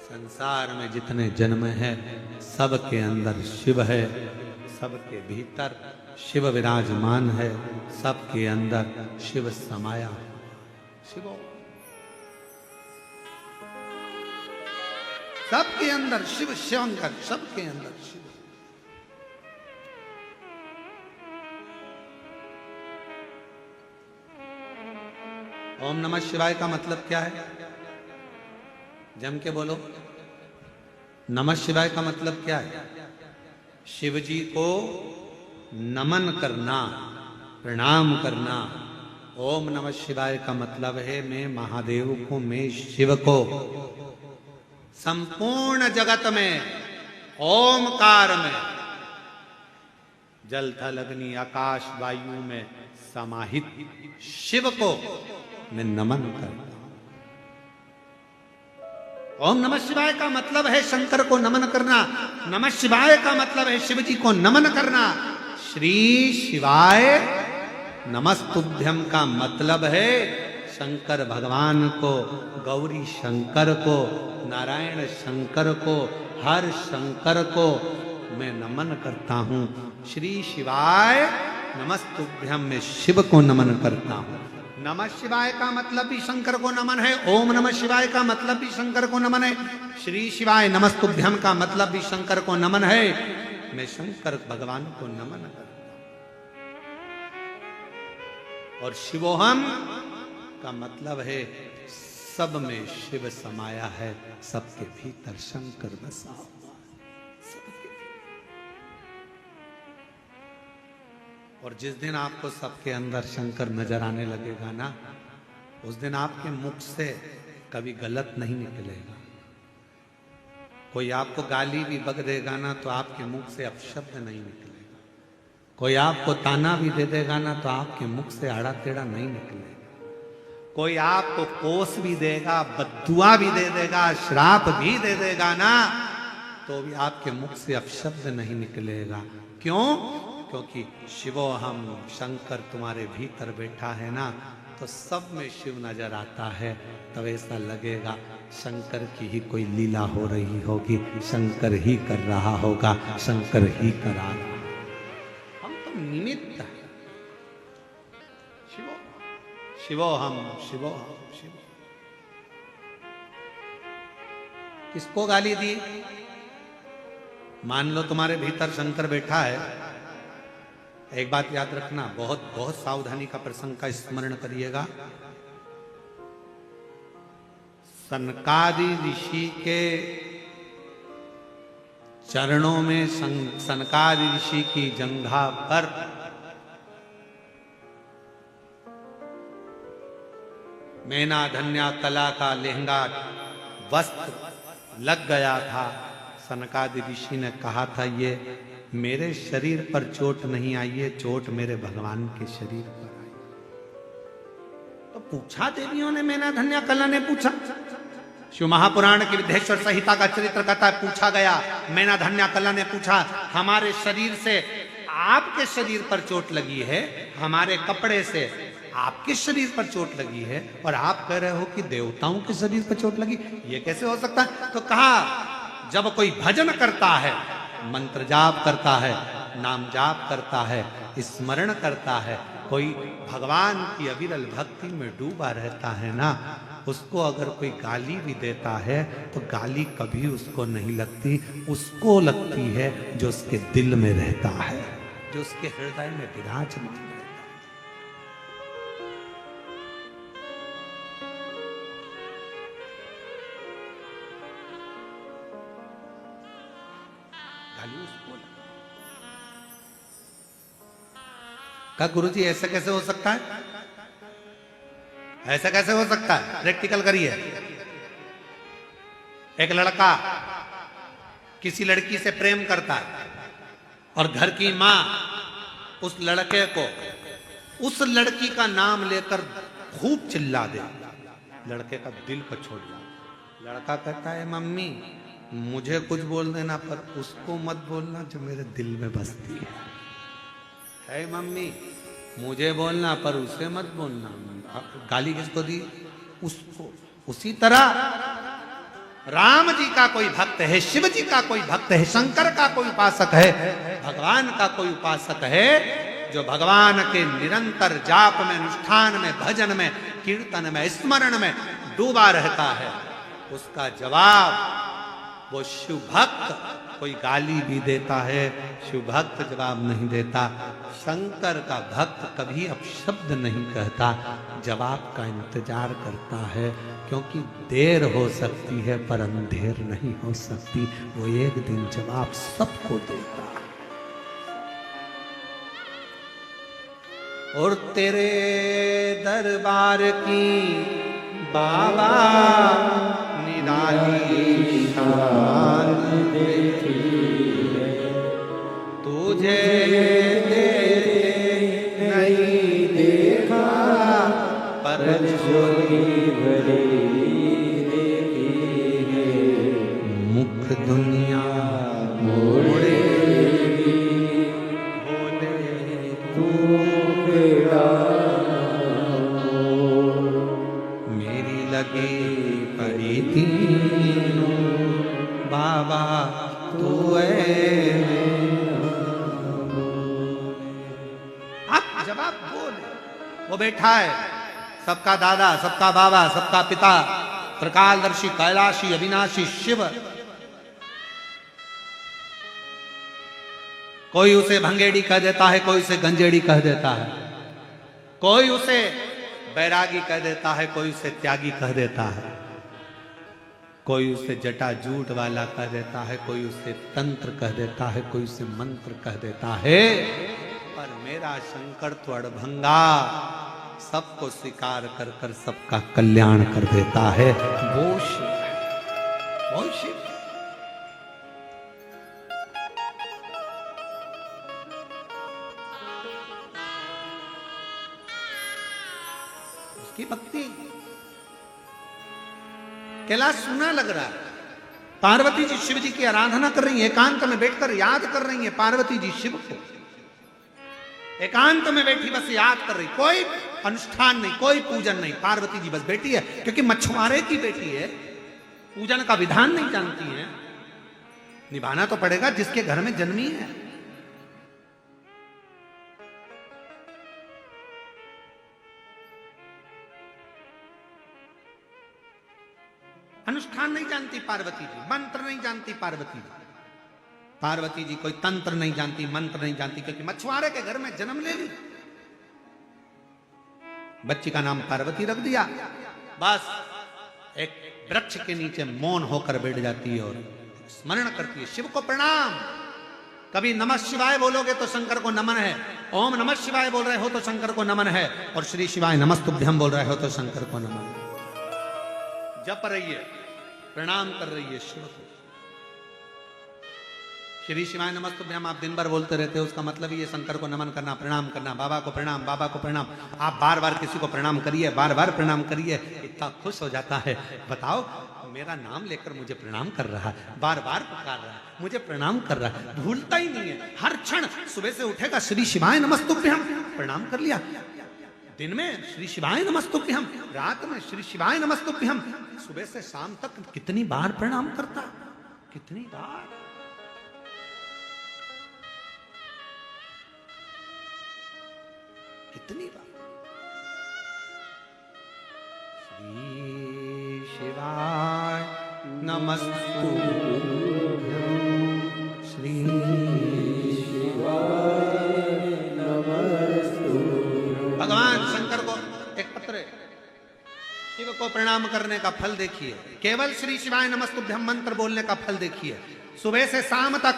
संसार में जितने जन्म हैं सबके अंदर शिव है, सबके भीतर शिव विराजमान है, सबके अंदर शिव समाया। शिवो सबके अंदर शिव, शंकर सबके अंदर शिव। ओम नमः शिवाय का मतलब क्या है? जम के बोलो। नमः शिवाय का मतलब क्या है? शिव जी को नमन करना, प्रणाम करना, ओम नमः शिवाय का मतलब है मैं महादेव को, मैं शिव को संपूर्ण जगत में ओमकार में जल थल अग्नि आकाश वायु में समाहित शिव को मैं नमन करता हूं। ओम नमः शिवाय का मतलब है शंकर को नमन करना। नमः शिवाय का मतलब है शिव जी को नमन करना। श्री शिवाय नमस्तुभ्यम का मतलब है शंकर भगवान को, गौरी शंकर को, नारायण शंकर को, हर शंकर को मैं नमन करता हूं। श्री शिवाय नमस्तुभ्यम में शिव को नमन करता हूं। नमः शिवाय का मतलब भी शंकर को नमन है। ओम नमः शिवाय का मतलब भी शंकर को नमन है। श्री शिवाय नमस्तुभ्यम का मतलब भी शंकर को नमन है। मैं शंकर भगवान को नमन करता हूं। और शिवोहम का मतलब है सब में शिव समाया है, सबके भीतर शंकर बसा हुआ सबके। और जिस दिन आपको सबके अंदर शंकर नजर आने लगेगा ना, उस दिन आपके मुख से कभी गलत नहीं निकलेगा। कोई आपको गाली भी बक देगा ना तो आपके मुख से अपशब्द नहीं निकलेगा। कोई आपको ताना भी दे देगा ना तो आपके मुख से आड़ा टेढ़ा नहीं निकलेगा। कोई आपको कोस भी देगा, बद्दुआ भी दे देगा, श्राप भी दे देगा ना, तो भी आपके मुख से अपशब्द नहीं निकलेगा। क्यों? क्योंकि शिवो हम शंकर तुम्हारे भीतर बैठा है ना, तो सब में शिव नजर आता है। तब ऐसा लगेगा शंकर की ही कोई लीला हो रही होगी, शंकर ही कर रहा होगा, शंकर ही करा रहा। हम तो निमित्त हैं। शिवो शिवो हम शिवो हम शिवो। किसको गाली दी? मान लो तुम्हारे भीतर शंकर बैठा है। एक बात याद रखना, बहुत बहुत सावधानी का प्रसंग का स्मरण करिएगा। सनकादि ऋषि के चरणों में सनकादि ऋषि की जंघा पर मैना धन्या कला का लहंगा वस्त्र लग गया था। सनकादि ऋषि ने कहा था ये मेरे शरीर पर चोट नहीं आई है, चोट मेरे भगवान के शरीर पर आई। तो पूछा देवियों ने, मैना धन्या कला ने पूछा। शिव महापुराण की विद्येश्वर संहिता का चरित्र कहता है, पूछा गया, मैना धन्या कला ने पूछा, हमारे शरीर से आपके शरीर पर चोट लगी है, हमारे कपड़े से आपके शरीर पर चोट लगी है, और आप कह रहे हो कि देवताओं के शरीर पर चोट लगी, ये कैसे हो सकता है? तो कहा, जब कोई भजन करता है, मंत्र जाप करता है, नाम जाप करता है, स्मरण करता है, कोई भगवान की अविरल भक्ति में डूबा रहता है ना, उसको अगर कोई गाली भी देता है तो गाली कभी उसको नहीं लगती, उसको लगती है जो उसके दिल में रहता है, जो उसके हृदय में विराजमान रहता है। गाली उसको का गुरुजी ऐसा कैसे हो सकता है? ऐसा कैसे हो सकता है? प्रैक्टिकल करिए। एक लड़का किसी लड़की से प्रेम करता है और घर की मां उस लड़के को उस लड़की का नाम लेकर खूब चिल्ला दे, लड़के का दिल को छोड़ जाए। लड़का कहता है, मम्मी मुझे कुछ बोल देना पर उसको मत बोलना जो मेरे दिल में बसती है मम्मी मुझे बोलना पर उसे मत बोलना। गाली किसको दी? उसको। उसी तरह राम जी का कोई भक्त है, शिव जी का कोई भक्त है, शंकर का कोई उपासक है, भगवान का कोई उपासक है, जो भगवान के निरंतर जाप में, अनुष्ठान में, भजन में, कीर्तन में, स्मरण में डूबा रहता है, उसका जवाब वो शिव भक्त। कोई गाली भी देता है, शिव भक्त जवाब नहीं देता। शंकर का भक्त कभी अपशब्द नहीं कहता, जवाब का इंतजार करता है, क्योंकि देर हो सकती है पर अंधेर नहीं हो सकती। वो एक दिन जवाब सबको देता है। और तेरे दरबार की बाबा निराली शान देखी है, तुझे नहीं देखा पर झोली भरी देखी है, मुख दुनिया मोड़े बोले तू बेड़ा मेरी लगी पड़ी तीनों बाबा तू आप जवाब बोले। वो बैठा है सबका दादा, सबका बाबा, सबका पिता, प्रकालदर्शी, कैलाशी, अविनाशी शिव। कोई उसे भंगेड़ी कह देता है, कोई उसे गंजेड़ी कह देता है, कोई उसे बैरागी कह देता है, कोई उसे त्यागी कह देता है, कोई उसे जटा जूट वाला कह देता है, कोई उसे तंत्र कह देता है, कोई उसे मंत्र कह देता है। पर मेरा शंकर तो अड़भंगा सबको स्वीकार कर कर सबका कल्याण कर देता है। वो शिव है, वो शिव। उसकी भक्ति कैलाश सुना लग रहा है। पार्वती जी शिव जी की आराधना कर रही है, एकांत में बैठकर याद कर रही है पार्वती जी शिव को, एकांत में बैठी बस याद कर रही, कोई अनुष्ठान नहीं, कोई पूजन नहीं। पार्वती जी बस बैठी है क्योंकि मछुआरे की बेटी है, पूजन का विधान नहीं जानती है, निभाना तो पड़ेगा जिसके घर में जन्मी है। अनुष्ठान नहीं जानती पार्वती जी, मंत्र नहीं जानती पार्वती जी, पार्वती जी कोई तंत्र नहीं जानती, मंत्र नहीं जानती, क्योंकि मछुआरे के घर में जन्म ले ली, बच्ची का नाम पार्वती रख दिया, बस एक वृक्ष के नीचे मौन होकर बैठ जाती है और स्मरण करती है शिव को प्रणाम। कभी नमः शिवाय बोलोगे तो शंकर को नमन है, ओम नमः शिवाय बोल रहे हो तो शंकर को नमन है, और श्री शिवाय नमस्तुभ्यम बोल रहे हो तो शंकर को नमन है। जप रही है, प्रणाम कर रही है शिव को। श्री शिवाय नमस्तुभ्यम आप दिन भर बोलते रहते हो, उसका मतलब ये शंकर को नमन करना, प्रणाम करना, बाबा को प्रणाम, बाबा को प्रणाम। आप बार बार किसी को प्रणाम करिए, बार बार प्रणाम करिए, इतना खुश हो जाता है। बताओ मेरा नाम लेकर मुझे प्रणाम कर रहा है, बार बार पुकार रहा है, मुझे प्रणाम कर रहा है, भूलता ही नहीं है। हर क्षण सुबह से उठेगा श्री शिवाय नमस्तुभ्यम, प्रणाम कर लिया, दिन में श्री शिवाय नमस्तुभ्यम, रात में श्री शिवाय नमस्तुभ्यम, सुबह से शाम तक कितनी बार प्रणाम करता, कितनी बार। कितनी बार। श्री शिवाय नमस्तुभ्यम, श्री शिवाय नमस्तुभ्यम। भगवान शंकर को एक पत्र है, शिव को प्रणाम करने का फल देखिए, केवल श्री शिवाय नमस्तुभ्यम मंत्र बोलने का फल देखिए। सुबह से शाम तक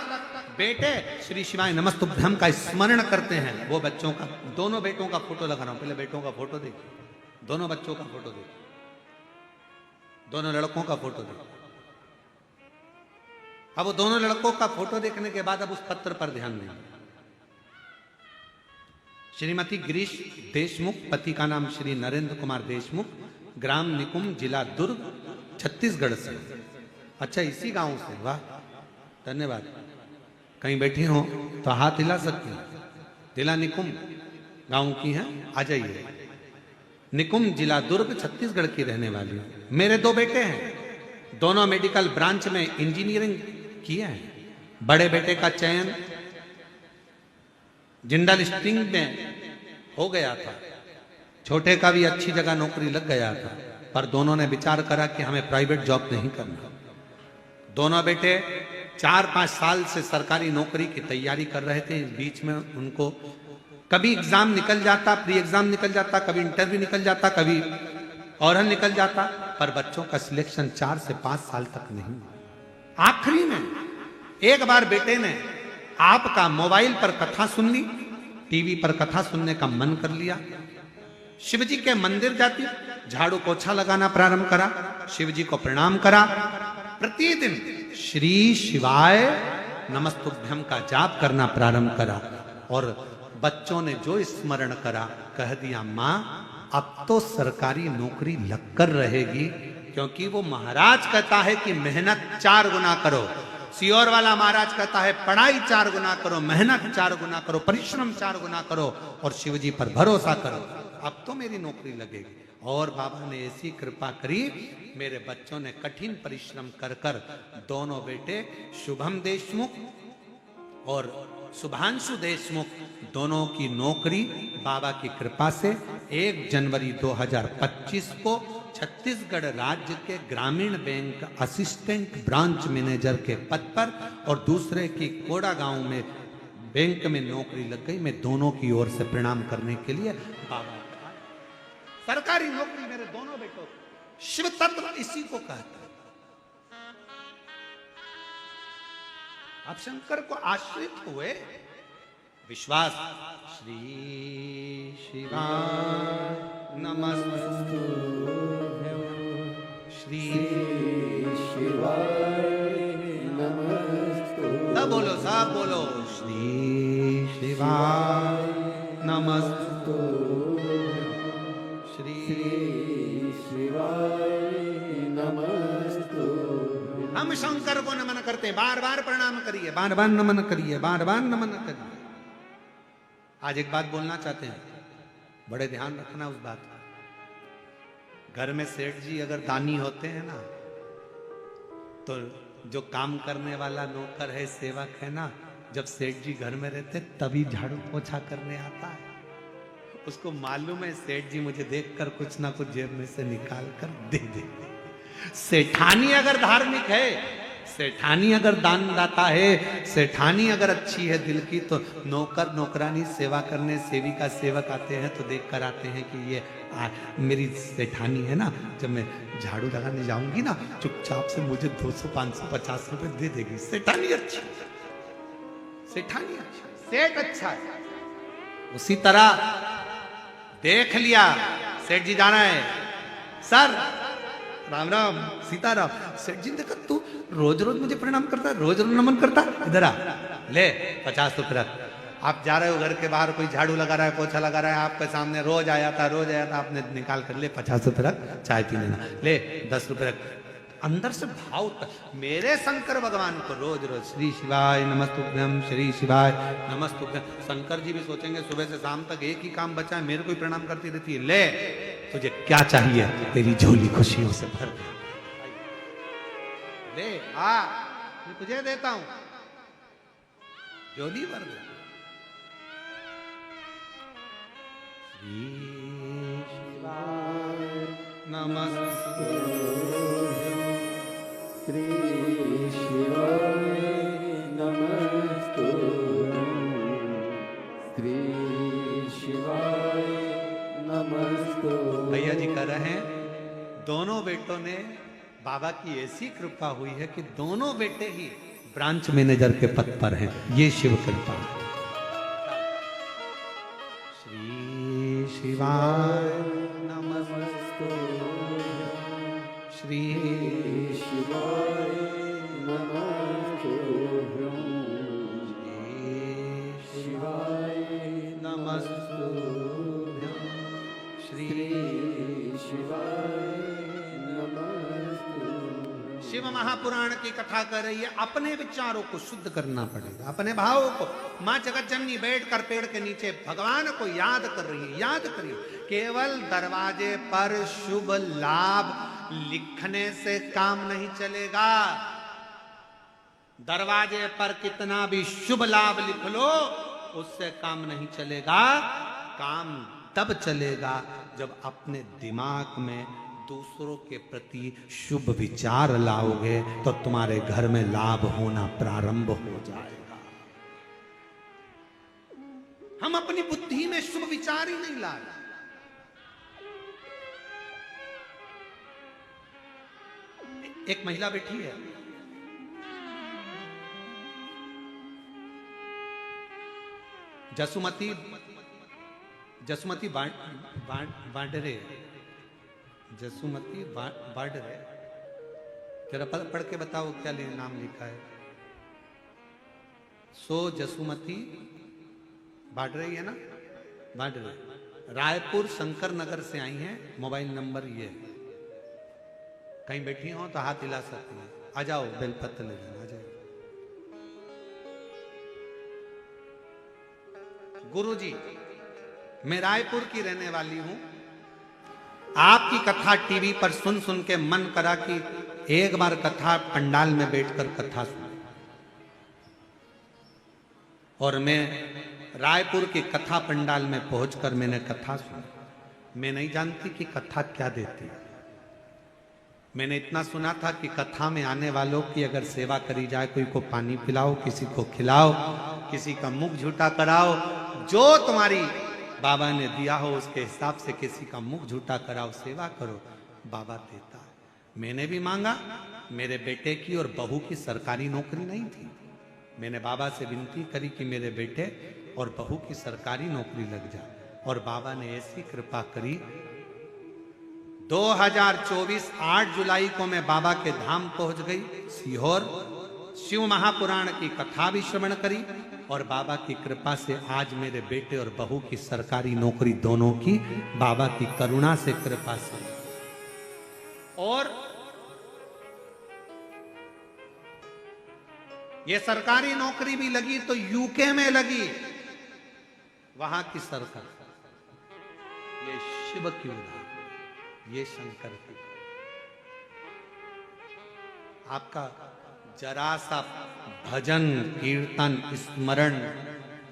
बेटे श्री शिवाय नमस्तुभ्यम का स्मरण करते हैं। वो बच्चों का, दोनों बेटों का फोटो लगा रहा हूं, पहले बेटों का फोटो देखिए, दोनों बच्चों का फोटो देखिए, दोनों लड़कों का फोटो देखिए। अब वो दोनों लड़कों का फोटो देखने के बाद अब उस पत्र पर ध्यान दें। श्रीमती गिरीश देशमुख, पति का नाम श्री नरेंद्र कुमार देशमुख, ग्राम निकुम, जिला दुर्ग, छत्तीसगढ़ से। अच्छा, इसी गांव से, वाह, धन्यवाद। कहीं बैठी हो तो हाथ हिला सकती हैं। जिला निकुम गांव की हैं, आ जाइए। निकुम, जिला दुर्ग, छत्तीसगढ़ की रहने वाली हूं। मेरे दो बेटे हैं, दोनों मेडिकल ब्रांच में इंजीनियरिंग किए हैं। बड़े बेटे का चयन जिंदल स्टील में हो गया था, छोटे का भी अच्छी जगह नौकरी लग गया था, पर दोनों ने विचार करा कि हमें प्राइवेट जॉब नहीं करना। दोनों बेटे 4-5 साल से सरकारी नौकरी की तैयारी कर रहे थे। इस बीच में उनको कभी एग्जाम निकल जाता, प्री एग्जाम निकल जाता, कभी इंटरव्यू निकल जाता, कभी ओरल निकल जाता, पर बच्चों का सिलेक्शन 4 से 5 साल तक नहीं हुआ। आखिरी में एक बार बेटे ने आपका मोबाइल पर कथा सुन ली, टीवी पर कथा सुनने का मन कर लिया। शिव जी के मंदिर जाती, झाड़ू पोछा लगाना प्रारंभ करा, शिव जी को प्रणाम करा, प्रतिदिन श्री शिवाय नमस्तुभ्यम का जाप करना प्रारंभ करा। और बच्चों ने जो स्मरण करा, कह दिया माँ अब तो सरकारी नौकरी लगकर रहेगी, क्योंकि वो महाराज कहता है कि मेहनत 4 गुना करो, सियोर वाला महाराज कहता है पढ़ाई 4 गुना करो, मेहनत 4 गुना करो, परिश्रम 4 गुना करो और शिव जी पर भरोसा करो, अब तो मेरी नौकरी लगेगी। और बाबा ने ऐसी कृपा करी, मेरे बच्चों ने कठिन परिश्रम कर कर दोनों बेटे शुभम देशमुख और शुभांशु देशमुख दोनों की नौकरी बाबा की कृपा से 1 जनवरी 2025 को छत्तीसगढ़ राज्य के ग्रामीण बैंक असिस्टेंट ब्रांच मैनेजर के पद पर और दूसरे की कोड़ा गांव में बैंक में नौकरी लग गई। मैं दोनों की ओर से प्रणाम करने के लिए बाबा, सरकारी नौकरी मेरे दोनों बेटों, शिव तत्व इसी को कहता है। आप शंकर को आश्रित हुए, विश्वास, श्री शिवाय नमस्तु, श्री शिवाय नमस्तु, सब बोलो श्री शिवाय नमस्तु, श्री शिवाय नमस्तु। हम शंकर को नमन करते हैं, बार बार प्रणाम करिए, बार बार नमन करिए, बार बार नमन करिए। आज एक बात बोलना चाहते हैं, बड़े ध्यान रखना उस बात का। घर में सेठ जी अगर दानी होते हैं ना, तो जो काम करने वाला नौकर है, सेवक है ना, जब सेठ जी घर में रहते तभी झाड़ू पोछा करने आता है। उसको मालूम है सेठ जी मुझे देखकर कुछ ना कुछ जेब में से निकाल कर दे दे। सेठानी अगर धार्मिक है, सेठानी अगर दानदाता है, सेठानी अगर अच्छी है दिल की, तो नौकर नौकरानी सेवा करने, सेविका सेवक आते हैं तो देख कर आते हैं कि ये मेरी सेठानी है ना, जब मैं झाड़ू लगाने जाऊंगी ना चुपचाप से मुझे 200 500 50 रुपए दे देगी। सेठानी अच्छी, सेठानी अच्छा, सेठ अच्छा है। उसी तरह देख लिया सेठ जी जाना है, सर राम राम सीताराम, सेठ जी ने देखा तू रोज रोज मुझे प्रणाम करता है, रोज रोज नमन करता है, इधर आ ले 50 रुपए रख। आप जा रहे हो घर के बाहर, कोई झाड़ू लगा रहा है, पोछा लगा रहा है, आपके सामने रोज आया था, आपने निकाल कर ले 50 रुपए रख, चाय पी लेना, ले 10 रुपए रख। अंदर से भाव, मेरे शंकर भगवान को रोज रोज श्री शिवाय नमस्तुभ्यम, श्री शिवाय नमस्तुभ्यम। शंकर जी भी सोचेंगे सुबह से शाम तक एक ही काम बचा है, मेरे को ही प्रणाम करती रहती है, ले तुझे क्या चाहिए, तेरी झोली खुशियों से भर दे, ले आ मैं तुझे देता हूं, झोली भर दे। श्री शिवाय नमस्तुभ्यम, श्री शिवाय नमस्तुभ्यम, श्री शिवाय नमस्तुभ्यम। भैया जी कह रहे हैं दोनों बेटों ने, बाबा की ऐसी कृपा हुई है कि दोनों बेटे ही ब्रांच मैनेजर के पद पर हैं, ये शिव कृपा। श्री शिवाय नमस्तुभ्यम, श्री शिवाय नमस्तुभ्यम, श्री शिवाय नमस्तुभ्यम, श्री शिवाय शिव महापुराण की कथा कर रही है। अपने विचारों को शुद्ध करना पड़ेगा, अपने भावों को। माँ जगत जननी बैठकर पेड़ के नीचे भगवान को याद कर रही है, याद करिए। केवल दरवाजे पर शुभ लाभ लिखने से काम नहीं चलेगा। दरवाजे पर कितना भी शुभ लाभ लिख लो, उससे काम नहीं चलेगा। काम तब चलेगा जब अपने दिमाग में दूसरों के प्रति शुभ विचार लाओगे, तो तुम्हारे घर में लाभ होना प्रारंभ हो जाएगा। हम अपनी बुद्धि में शुभ विचार ही नहीं लाए। एक महिला बैठी है, जसुमती बांडरे, जसुमती बांडरे, जरा पढ़ के बताओ क्या नाम लिखा है। सो जसुमती बांडरे है ना, बांडरे, रायपुर शंकर नगर से आई हैं। मोबाइल नंबर ये, कहीं बैठी हो तो हाथ हिला सकती हैं। आ जाओ, बेलपत्र ले जाना, आ जाओ। गुरुजी, मैं रायपुर की रहने वाली हूं। आपकी कथा टीवी पर सुन सुन के मन करा कि एक बार कथा पंडाल में बैठकर कथा सुन। और मैं रायपुर की कथा पंडाल में पहुंचकर मैंने कथा सुनी। मैं नहीं जानती कि कथा क्या देती है। मैंने इतना सुना था कि कथा में आने वालों की अगर सेवा करी जाए, कोई को पानी पिलाओ, किसी को खिलाओ, किसी का मुख झूठा कराओ, जो तुम्हारी बाबा ने दिया हो उसके हिसाब से किसी का मुख झूठा कराओ, सेवा करो, बाबा देता है। मैंने भी मांगा। मेरे बेटे की और बहू की सरकारी नौकरी नहीं थी। मैंने बाबा से विनती करी कि मेरे बेटे और बहू की सरकारी नौकरी लग जाए, और बाबा ने ऐसी कृपा करी। 2024 8 जुलाई को मैं बाबा के धाम पहुंच गई सीहोर। शिव महापुराण की कथा भी श्रवण करी, और बाबा की कृपा से आज मेरे बेटे और बहू की सरकारी नौकरी दोनों की बाबा की करुणा से, कृपा से। और ये सरकारी नौकरी भी लगी तो यूके में लगी, वहां की सरकार। ये शिव की उदाहरण, ये शंकर की। आपका जरा सा भजन कीर्तन स्मरण,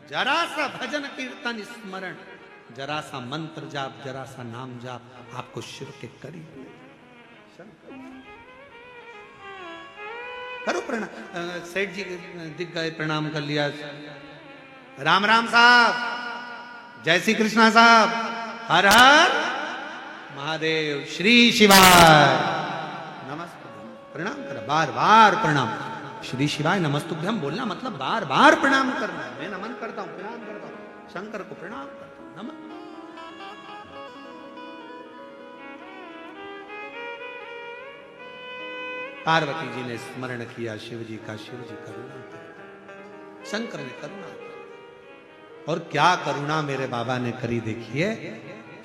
जरा सा भजन कीर्तन स्मरण, जरा सा मंत्र जाप, जरा सा नाम जाप आपको शिव के करीब ले। करो प्रणाम। सेठ जी दिख गए, प्रणाम कर लिया। राम राम साहब, जय श्री कृष्णा साहब, हर हर महादेव, श्री शिवाय नमस्ते। प्रणाम करो, बार बार प्रणाम। श्री शिवाय नमस्तुभ्यम बोलना मतलब बार बार प्रणाम करना। मैं नमन करता हूं, प्रणाम करता हूं, शंकर को प्रणाम करता हूं, नमन। पार्वती जी ने स्मरण किया शिव जी का, शिव जी करुणा करे, शंकर ने करुणा की। और क्या करुणा मेरे बाबा ने करी देखिए।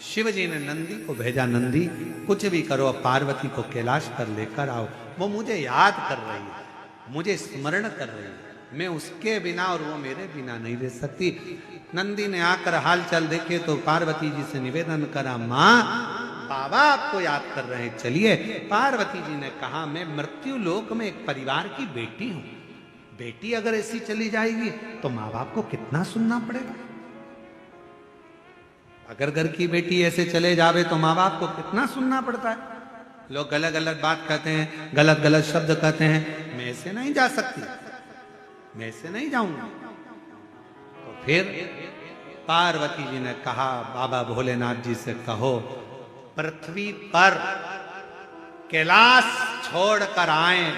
शिव जी ने नंदी को भेजा, नंदी कुछ भी करो, पार्वती को कैलाश पर लेकर आओ। वो मुझे याद कर रही है, मुझे स्मरण कर रही है, मैं उसके बिना और वो मेरे बिना नहीं रह सकती। नंदी ने आकर हाल चाल देखे तो पार्वती जी से निवेदन करा, माँ बाबा आपको याद कर रहे हैं, चलिए। पार्वती जी ने कहा, मैं मृत्यु लोक में एक परिवार की बेटी हूं। बेटी अगर ऐसी चली जाएगी तो माँ बाप को कितना सुनना पड़ेगा। अगर घर की बेटी ऐसे चले जावे तो माँ बाप को कितना सुनना पड़ता है। लोग गलत गलत बात कहते हैं, गलत गलत शब्द कहते हैं। मैं ऐसे नहीं जा सकती, मैं ऐसे नहीं जाऊंगी। तो फिर पार्वती जी ने कहा, बाबा भोलेनाथ जी से कहो पृथ्वी पर कैलाश छोड़कर आए,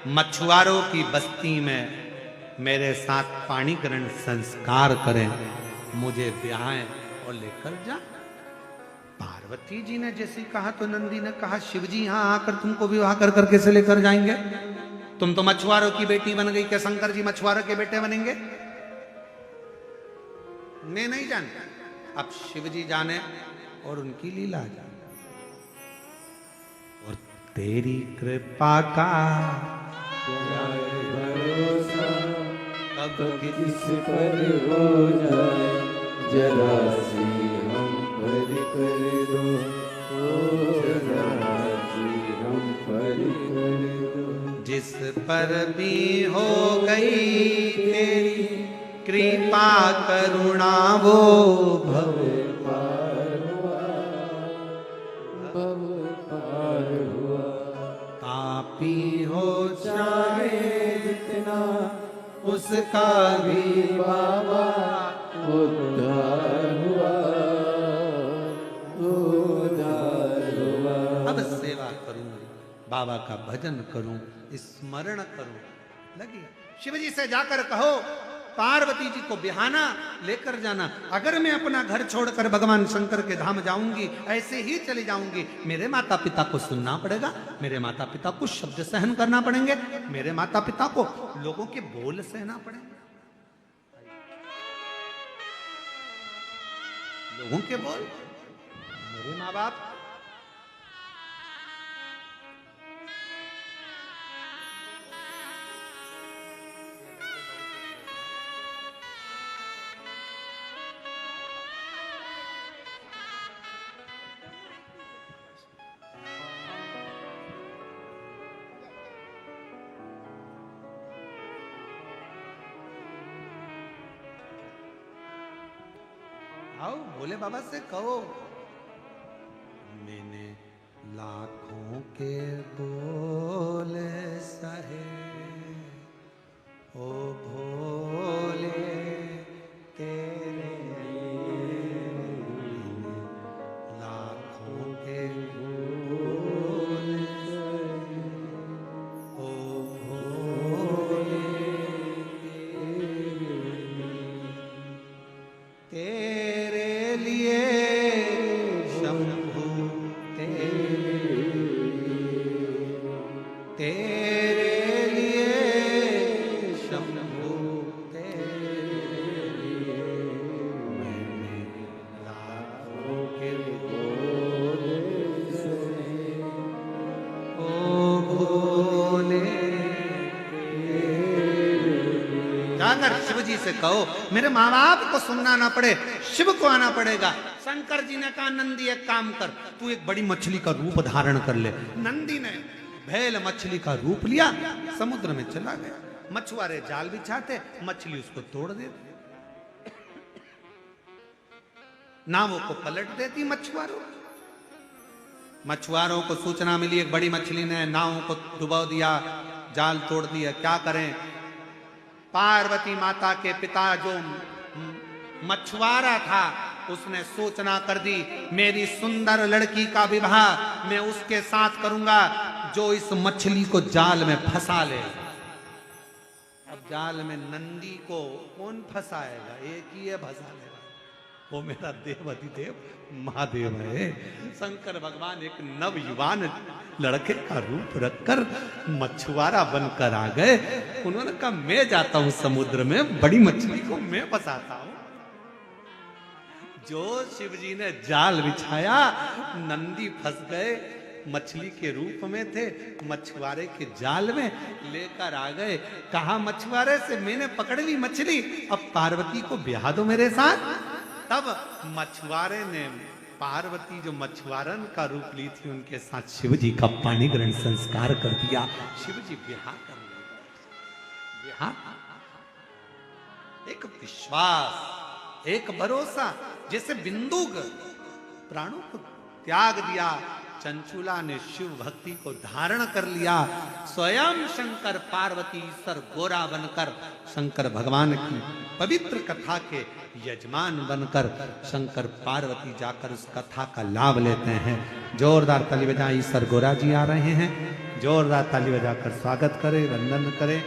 मछुआरों की बस्ती में मेरे साथ पाणी ग्रहण संस्कार करें, मुझे ब्याहें और लेकर जा। पार्वती जी ने जैसे कहा तो नंदी ने कहा, शिव जी यहां आकर तुमको विवाह कर कर कैसे लेकर जाएंगे? तुम तो मछुआरों की बेटी बन गई, क्या शंकर जी मछुआरों के बेटे बनेंगे? मैं नहीं जानता, अब शिव जी जाने और उनकी लीला जाने। और तेरी कृपा का भरोसा कब किस पर हो जाए, जरा सी हम पर कर दो, ओ जरा सी हम पर कर दो। जिस पर भी हो गई तेरी कृपा करुणा, वो भव पार हुआ, भव पार हुआ। पापी हो चाहे जितना उसका भी बाबा उद्धार हुआ, उद्धार हुआ। अब सेवा करूं, बाबा का भजन करूं, स्मरण करूं। लगी शिव जी से जाकर कहो, पार्वती जी को बिहाना लेकर जाना। अगर मैं अपना घर छोड़कर भगवान शंकर के धाम जाऊंगी, ऐसे ही चली जाऊंगी, मेरे माता पिता को सुनना पड़ेगा, मेरे माता पिता को शब्द सहन करना पड़ेंगे, मेरे माता पिता को लोगों के बोल सहना पड़ेंगे, लोगों के बोल, मेरे माँ बाप। आओ भोले बाबा से कहो, मैंने लाखों के बोले सहे, ओ भोले तेरे लाखों के बोले सहे, ओ भोले तेरे लिए शंभु तेरे लिए शंभु तेरे लिए मैंने लाखों के बोले सुने, ओ भोले जाकर शिव जी से कहो मेरे माँ बाप को सुनना ना पड़े, शिव को आना पड़ेगा। शंकर जी ने कहा नंदी एक काम कर, तू एक बड़ी मछली का रूप धारण कर ले। नंदी ने भेल मछली का रूप लिया, समुद्र में चला गया। मछुआरे जाल बिछाते, मछली उसको तोड़ देती, नावों को पलट देती मछुआरों। मछुआरों को सूचना मिली एक बड़ी मछली ने नावों को डुबो दिया, जाल तोड़ दिया, क्या करें। पार्वती माता के पिता जो मछुआरा था उसने सूचना कर दी, मेरी सुंदर लड़की का विवाह मैं उसके साथ करूंगा जो इस मछली को जाल में फंसा ले। अब जाल में नंदी को कौन फंसाएगा, एक ही है फंसा लेगा, वो मेरा देव अधिदेव महादेव है। शंकर भगवान एक नवयुवान लड़के का रूप रखकर मछुआरा बनकर आ गए। उन्होंने कहा मैं जाता हूं समुद्र में, बड़ी मछली को मैं फंसाता हूं। जो शिव जी ने जाल बिछाया, नंदी फंस गए, मछली के रूप में थे, मछुआरे के जाल में लेकर आ गए। कहा मछुआरे से मैंने पकड़ ली मछली, अब पार्वती को ब्याह दो मेरे साथ। तब मछुआरे ने पार्वती जो मछुआरन का रूप ली थी उनके साथ शिव जी का पानी ग्रहण संस्कार कर दिया। शिव जी ब्याह कर लिया। एक विश्वास, एक भरोसा, जैसे बिंदुक प्राणों को त्याग दिया, चंचुला ने शिव भक्ति को धारण कर लिया। स्वयं शंकर पार्वती ईश्वर गोरा बनकर शंकर भगवान की पवित्र कथा के यजमान बनकर शंकर पार्वती जाकर उस कथा का लाभ लेते हैं। जोरदार ताली बजाएं, ईश्वर गोरा जी आ रहे हैं, जोरदार ताली बजाकर स्वागत करें, वंदन करें।